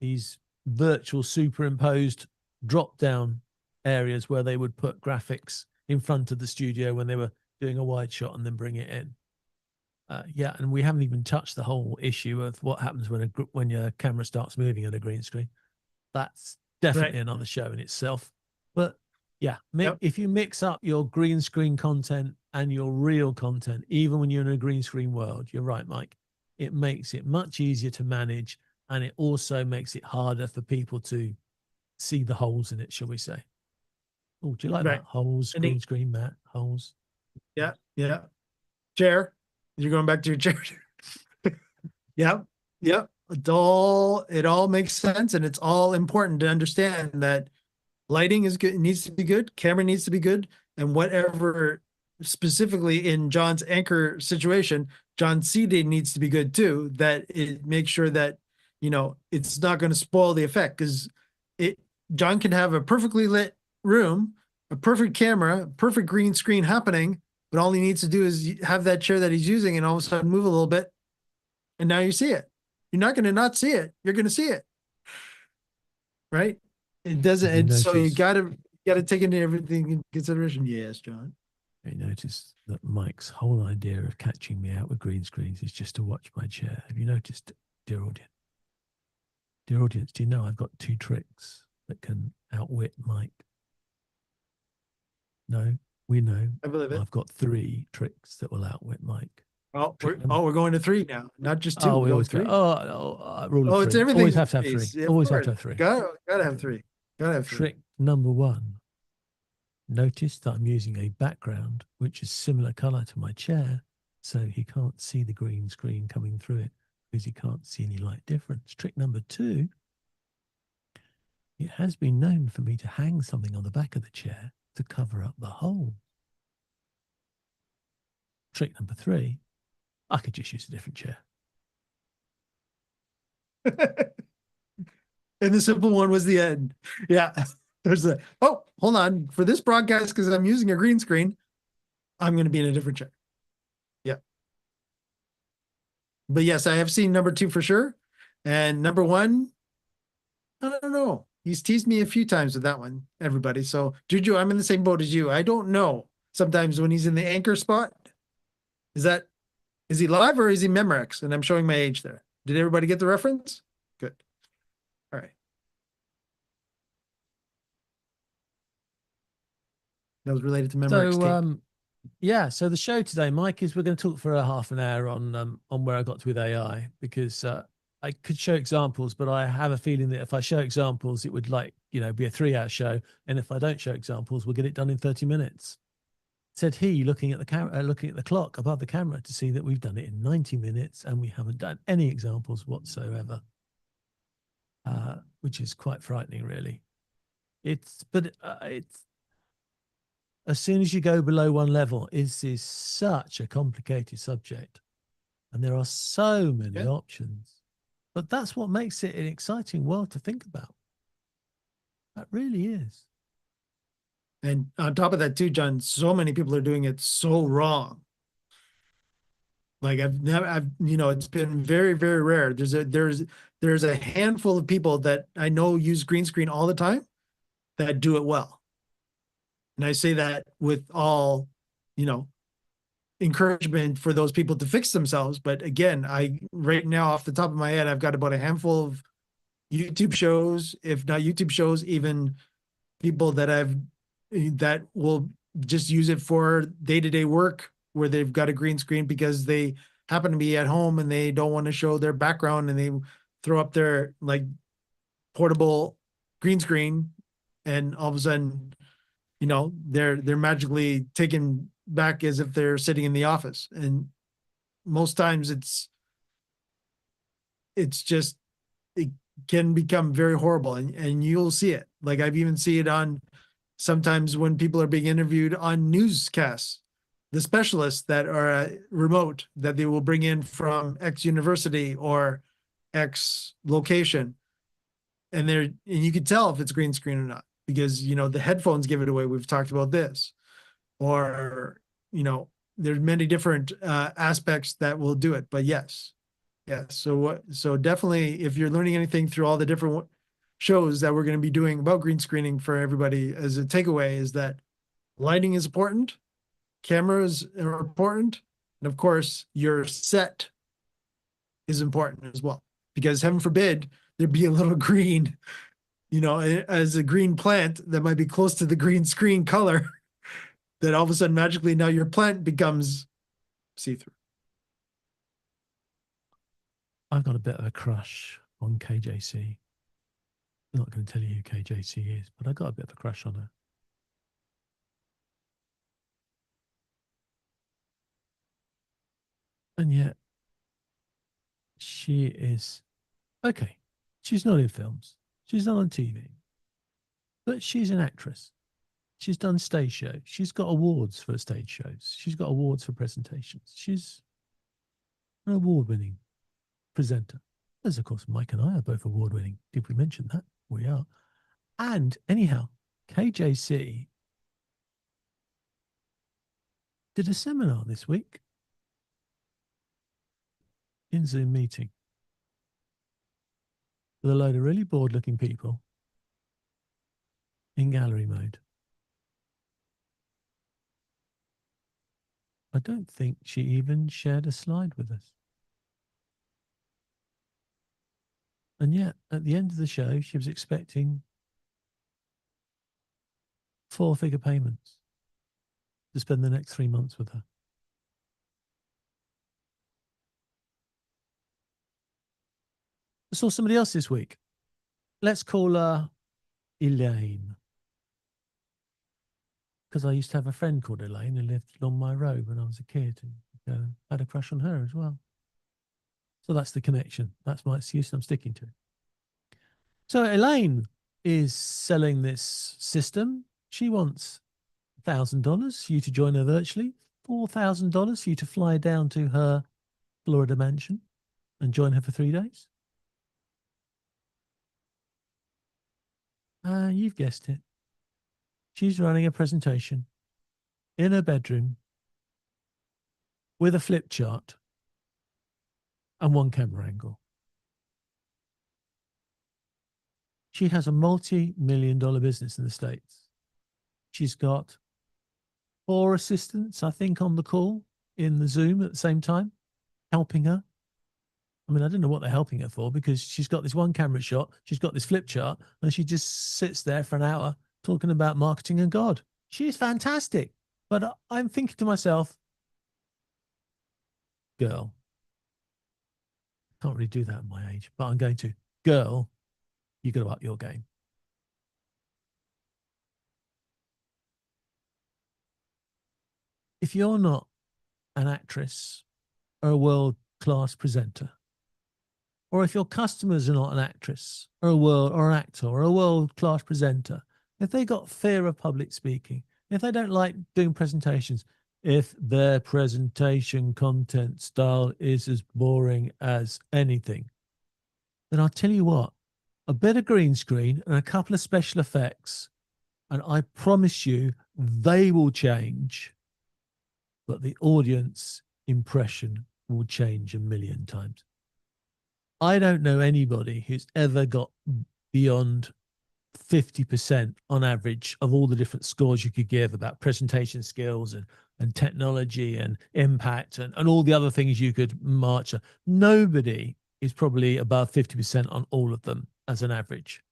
these virtual superimposed drop-down areas where they would put graphics in front of the studio when they were doing a wide shot and then bring it in. Yeah, and we haven't even touched the whole issue of what happens when your camera starts moving on a green screen. That's definitely another show in itself. But yeah, if you mix up your green screen content and your real content, even when you're in a green screen world, you're right, Mike, it makes it much easier to manage, and it also makes it harder for people to see the holes in it, shall we say. Oh, do you like that? Holes, green screen, Matt, holes. Yeah, yeah. Chair. You're going back to your chair. Yep, yep. It all makes sense, and it's all important to understand that lighting is good, it needs to be good, camera needs to be good, and whatever specifically in John's anchor situation, John's seating needs to be good too, that it makes sure that, it's not going to spoil the effect, because John can have a perfectly lit room, a perfect camera, perfect green screen happening, but all he needs to do is have that chair that he's using and all of a sudden move a little bit, and now you see it. You're not going to not see it. You're going to see it. Right? It doesn't, and so you gotta take into everything in consideration. Yes, John. I noticed that Mike's whole idea of catching me out with green screens is just to watch my chair. Have you noticed, dear audience? Dear audience, do you know I've got 2 tricks that can outwit Mike? No, we know. I believe it. I've got 3 tricks that will outwit Mike. Oh, we're going to 3 now, not just 2. Oh, we always 3. Rule of 3. It's everything. Always have to have 3. Always have to have 3. Gotta have 3. Gotta have 3. Trick number 1. Notice that I'm using a background which is similar color to my chair, so he can't see the green screen coming through it because he can't see any light difference. Trick number 2. It has been known for me to hang something on the back of the chair to cover up the hole. Trick number 3. I could just use a different chair. And the simple one was the end. Yeah. There's hold on. For this broadcast, because I'm using a green screen, I'm going to be in a different chair. Yeah. But yes, I have seen number 2 for sure. And number 1, I don't know. He's teased me a few times with that one, everybody. So, Juju, I'm in the same boat as you. I don't know. Sometimes when he's in the anchor spot, is he live or is he Memorex? And I'm showing my age there. Did everybody get the reference? Good. All right. That was related to Memorex. So, Yeah, so the show today, Mike, is we're going to talk for a half an hour on where I got to with AI, because I could show examples, but I have a feeling that if I show examples, it would be a 3-hour show, and if I don't show examples, we'll get it done in 30 minutes. Said he, looking at the camera, looking at the clock above the camera to see that we've done it in 90 minutes and we haven't done any examples whatsoever, which is quite frightening, really. It's as soon as you go below one level, this is such a complicated subject, and there are so many options. But that's what makes it an exciting world to think about. That really is. And on top of that too, John, so many people are doing it so wrong. Like it's been very, very rare. There's a handful of people that I know use green screen all the time that do it well. And I say that with all, encouragement for those people to fix themselves. But again, right now off the top of my head, I've got about a handful of YouTube shows, if not YouTube shows, even people that will just use it for day-to-day work where they've got a green screen because they happen to be at home and they don't want to show their background, and they throw up their portable green screen, and all of a sudden, they're magically taken back as if they're sitting in the office. And most times it can become very horrible, and you'll see it. Like I've even seen it on sometimes when people are being interviewed on newscasts, the specialists that are remote that they will bring in from X university or X location. And you can tell if it's green screen or not, because, the headphones give it away. We've talked about this, or, there's many different aspects that will do it, but yes. So definitely, if you're learning anything through all the different shows that we're going to be doing about green screening for everybody, as a takeaway, is that lighting is important, cameras are important, and of course your set is important as well, because heaven forbid there be a little green, as a green plant that might be close to the green screen color, that all of a sudden magically now your plant becomes see-through. I've got a bit of a crush on KJC. I'm not going to tell you who KJC is, but I got a bit of a crush on her. And yet, she is okay. She's not in films. She's not on TV, but she's an actress. She's done stage shows. She's got awards for stage shows. She's got awards for presentations. She's an award-winning presenter. As of course, Mike and I are both award-winning. Did we mention that? We are. And anyhow, KJC did a seminar this week in Zoom meeting with a load of really bored-looking people in gallery mode. I don't think she even shared a slide with us. And yet, at the end of the show, she was expecting 4-figure payments to spend the next 3 months with her. I saw somebody else this week. Let's call her Elaine, because I used to have a friend called Elaine who lived along my road when I was a kid, and had a crush on her as well. So that's the connection. That's my excuse, and I'm sticking to it. So Elaine is selling this system. She wants $1,000 for you to join her virtually, $4,000 for you to fly down to her Florida mansion and join her for 3 days. You've guessed it. She's running a presentation in her bedroom with a flip chart and one camera angle. She has a multi-million-dollar business in the States. She's got 4 assistants, I think, on the call in the Zoom at the same time, helping her. I mean, I don't know what they're helping her for, because she's got this one camera shot, she's got this flip chart, and she just sits there for an hour talking about marketing and God. She's fantastic. But I'm thinking to myself, girl, can't really do that at my age, but I'm going to, girl, you got to up your game. If you're not an actress or a world-class presenter, or if your customers are not an actress or an actor or a world-class presenter, if they got fear of public speaking, if they don't like doing presentations, if their presentation content style is as boring as anything, then I'll tell you what, a bit of green screen and a couple of special effects, and I promise you they will change, but the audience impression will change a million times. I don't know anybody who's ever got beyond 50% on average of all the different scores you could give about presentation skills and technology and impact and all the other things you could march. Nobody is probably above 50% on all of them as an average.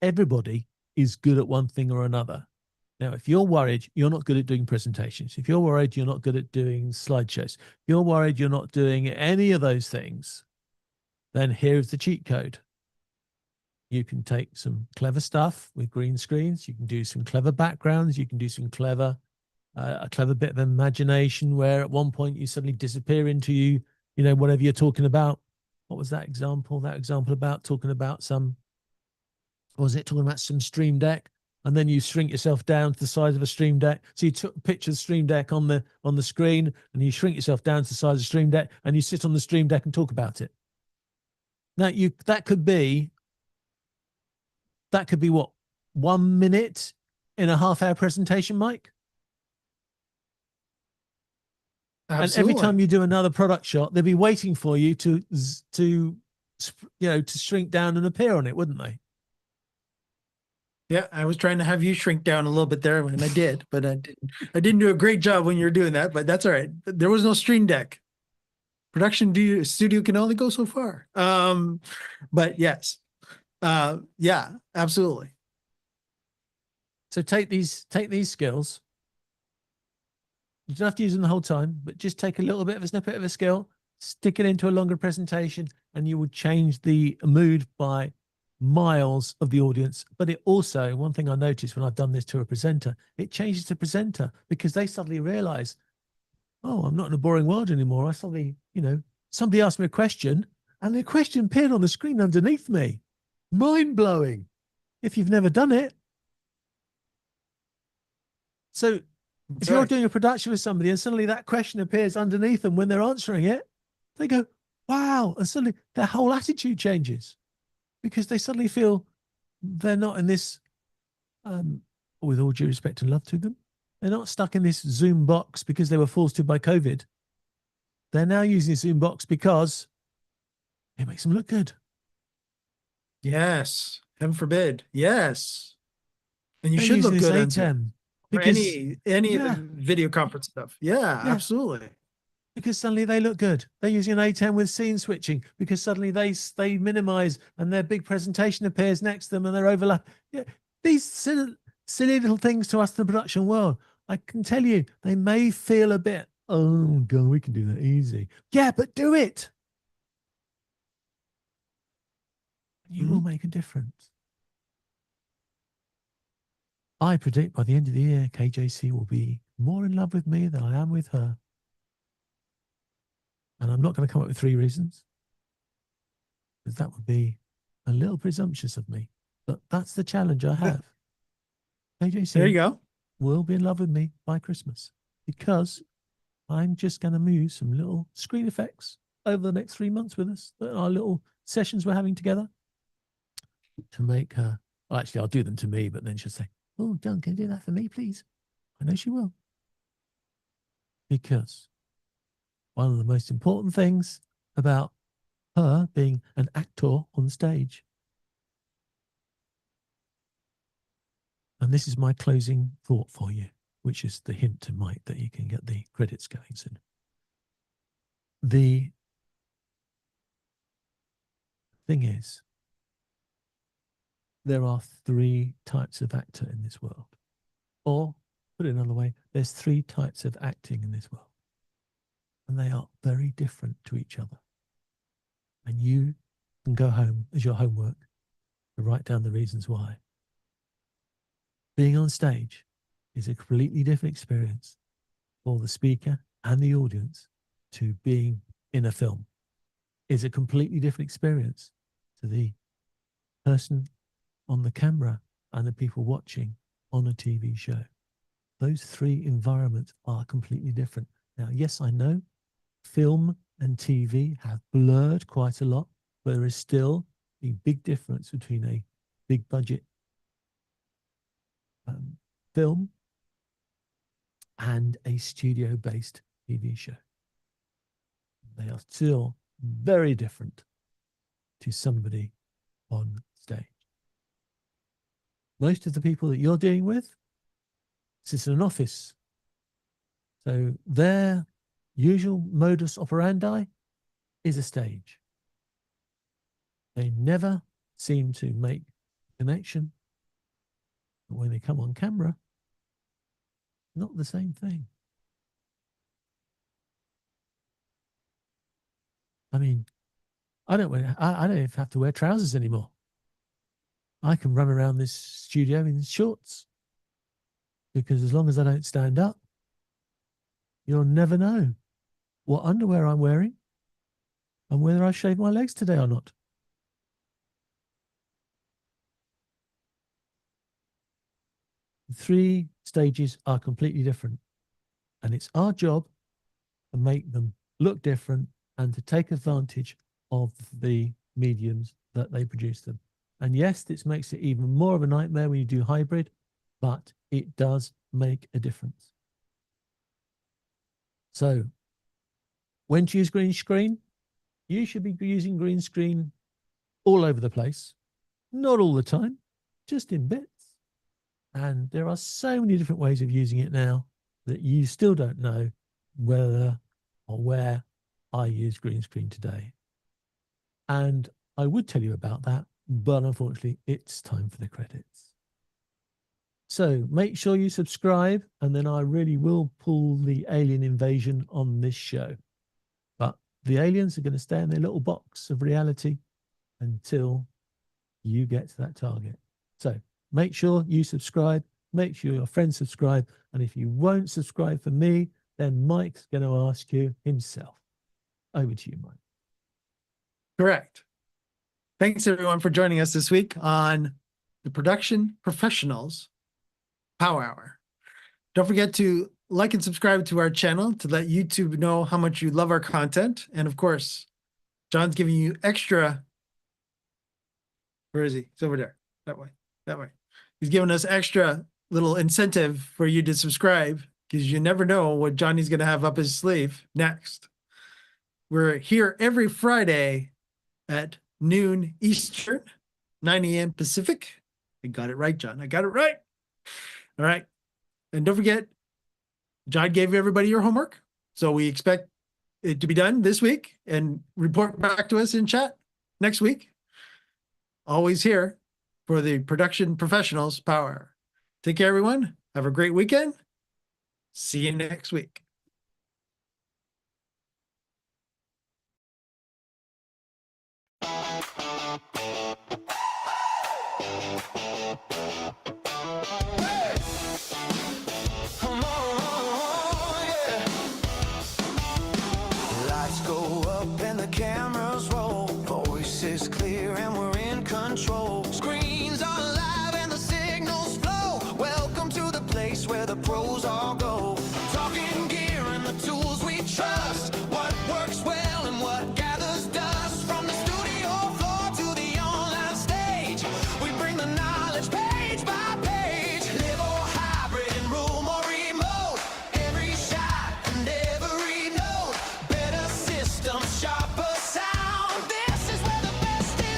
Everybody is good at one thing or another. Now, if you're worried you're not good at doing presentations, if you're worried you're not good at doing slideshows, if you're worried you're not doing any of those things, then here's the cheat code. You can take some clever stuff with green screens. You can do some clever backgrounds. You can do some clever, a clever bit of imagination where at one point you suddenly disappear into whatever you're talking about. What was that example? That example about talking about some Stream Deck? And then you shrink yourself down to the size of a Stream Deck. So you took a picture of the Stream Deck on the screen, and you shrink yourself down to the size of the Stream Deck, and you sit on the Stream Deck and talk about it. Now that could be what, 1 minute in a half-hour presentation, Mike? Absolutely. And every time you do another product shot, they'll be waiting for you to shrink down and appear on it, wouldn't they? Yeah, I was trying to have you shrink down a little bit there, and I did, but I didn't do a great job when you were doing that, but that's all right. There was no Stream Deck. Production studio can only go so far. But yes. Yeah, absolutely. So take these skills. You don't have to use them the whole time, but just take a little bit of a snippet of a skill, stick it into a longer presentation, and you will change the mood by miles of the audience. But it also, one thing I noticed when I've done this to a presenter, it changes the presenter because they suddenly realize, oh, I'm not in a boring world anymore. I suddenly, somebody asked me a question and the question appeared on the screen underneath me. Mind blowing if you've never done it. So if you're doing a production with somebody and suddenly that question appears underneath them when they're answering it, they go, wow. And suddenly their whole attitude changes because they suddenly feel they're not in this, with all due respect and love to them, they're not stuck in this Zoom box because they were forced to by COVID. They're now using the Zoom box because it makes them look good. Yes. Heaven forbid. Yes. And you should look good on Zoom. Because any of the video conference stuff. Yeah, absolutely. Because suddenly they look good. They're using an A10 with scene switching because suddenly they minimize and their big presentation appears next to them and they're overlap. Yeah, these silly little things to us in the production world. I can tell you, they may feel a bit, oh God, we can do that easy. Yeah, but do it. You will make a difference. I predict by the end of the year, KJC will be more in love with me than I am with her. And I'm not going to come up with 3 reasons, because that would be a little presumptuous of me. But that's the challenge I have. KJC there you go. Will be in love with me by Christmas, because I'm just going to move some little screen effects over the next 3 months with us, our little sessions we're having together, to make her, well, actually, I'll do them to me, but then she'll say, oh, John, can you do that for me, please? I know she will. Because one of the most important things about her being an actor on stage, and this is my closing thought for you, which is the hint to Mike that you can get the credits going soon. The thing is, there are 3 types of actor in this world. Or put it another way, there's 3 types of acting in this world. And they are very different to each other. And you can go home as your homework to write down the reasons why. Being on stage is a completely different experience for the speaker and the audience to being in a film. It's a completely different experience to the person on the camera and the people watching on a TV show. Those 3 environments are completely different. Now, yes, I know film and TV have blurred quite a lot, but there is still a big difference between a big budget film and a studio-based TV show. They are still very different to somebody on stage. Most of the people that you're dealing with sit in an office. So their usual modus operandi is a stage. They never seem to make connection. But when they come on camera, not the same thing. I mean, I don't even have to wear trousers anymore. I can run around this studio in shorts because as long as I don't stand up, you'll never know what underwear I'm wearing and whether I shaved my legs today or not. The 3 stages are completely different, and it's our job to make them look different and to take advantage of the mediums that they produce them. And yes, this makes it even more of a nightmare when you do hybrid, but it does make a difference. So when to use green screen? You should be using green screen all over the place, not all the time, just in bits. And there are so many different ways of using it now that you still don't know whether or where I use green screen today. And I would tell you about that, but unfortunately, it's time for the credits. So make sure you subscribe, and then I really will pull the alien invasion on this show. But the aliens are going to stay in their little box of reality until you get to that target. So make sure you subscribe, make sure your friends subscribe, and if you won't subscribe for me, then Mike's going to ask you himself. Over to you, Mike. Correct. Thanks everyone for joining us this week on the Production Professionals Power Hour. Don't forget to like and subscribe to our channel to let YouTube know how much you love our content. And of course, John's giving you extra. Where is he? He's over there. That way. That way. He's giving us extra little incentive for you to subscribe because you never know what Johnny's going to have up his sleeve next. We're here every Friday at noon Eastern, 9 a.m. Pacific. I got it right, John. I got it right. All right. And don't forget, John gave everybody your homework. So we expect it to be done this week and report back to us in chat next week. Always here for the Production Professionals Power Hour. Take care, everyone. Have a great weekend. See you next week. Lights go up and the cameras roll. Voices clear and we're in control. Screens are live and the signals flow. Welcome to the place where the pros all go. Talking gear and the tools we trust. What works well and what gathers dust. From the studio floor to the online stage, we bring the knowledge page by page. Live or hybrid, in room or remote. Every shot and every note. Better system, sharper sound. This is where the best is.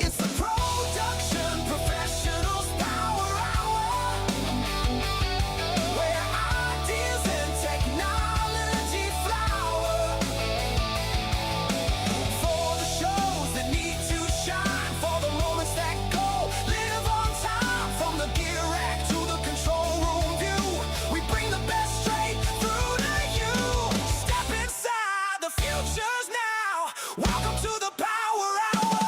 It's the Production Professionals Power Hour, where ideas and technology flower. For the shows that need to shine, for the moments that go live on time, from the gear rack to the control room view, we bring the best straight through to you. Step inside, the future's now. Welcome to the Power Hour.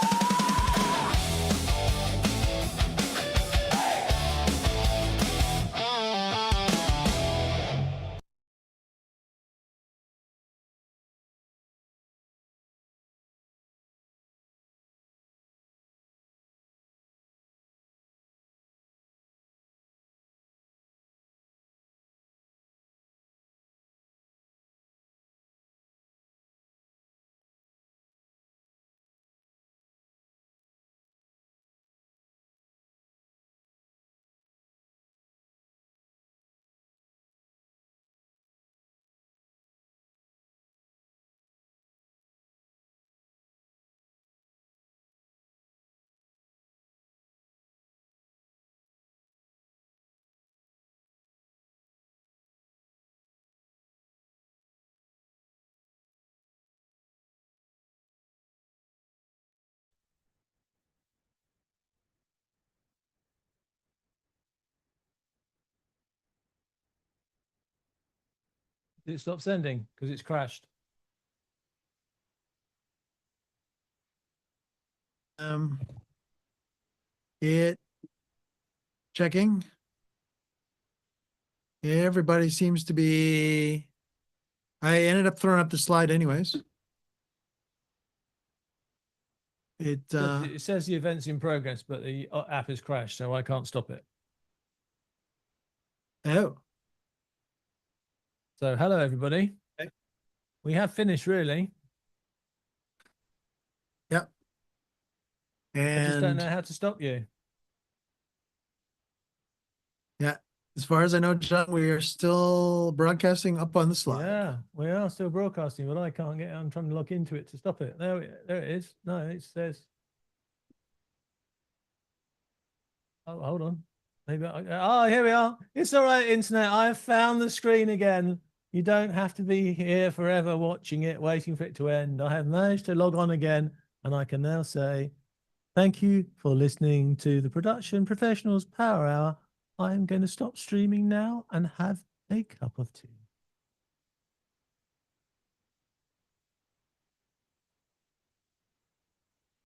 Did it stop sending because it's crashed? It checking. Everybody seems to be. I ended up throwing up the slide anyways. It It says the event's in progress, but the app has crashed, so I can't stop it. oh, So hello, everybody. Okay. We have finished, really. yep. I just don't And know how to stop you. yeah, as far as I know, John, we are still broadcasting up on the slide. Yeah, we are still broadcasting, but I can't get. I'm trying to log into it to stop it. There it is. No, it says. Oh, hold on. Maybe. Oh, here we are. It's all right, internet. I have found the screen again. You don't have to be here forever watching it, waiting for it to end. I have managed to log on again, and I can now say, thank you for listening to the Production Professionals Power Hour. I am going to stop streaming now and have a cup of tea.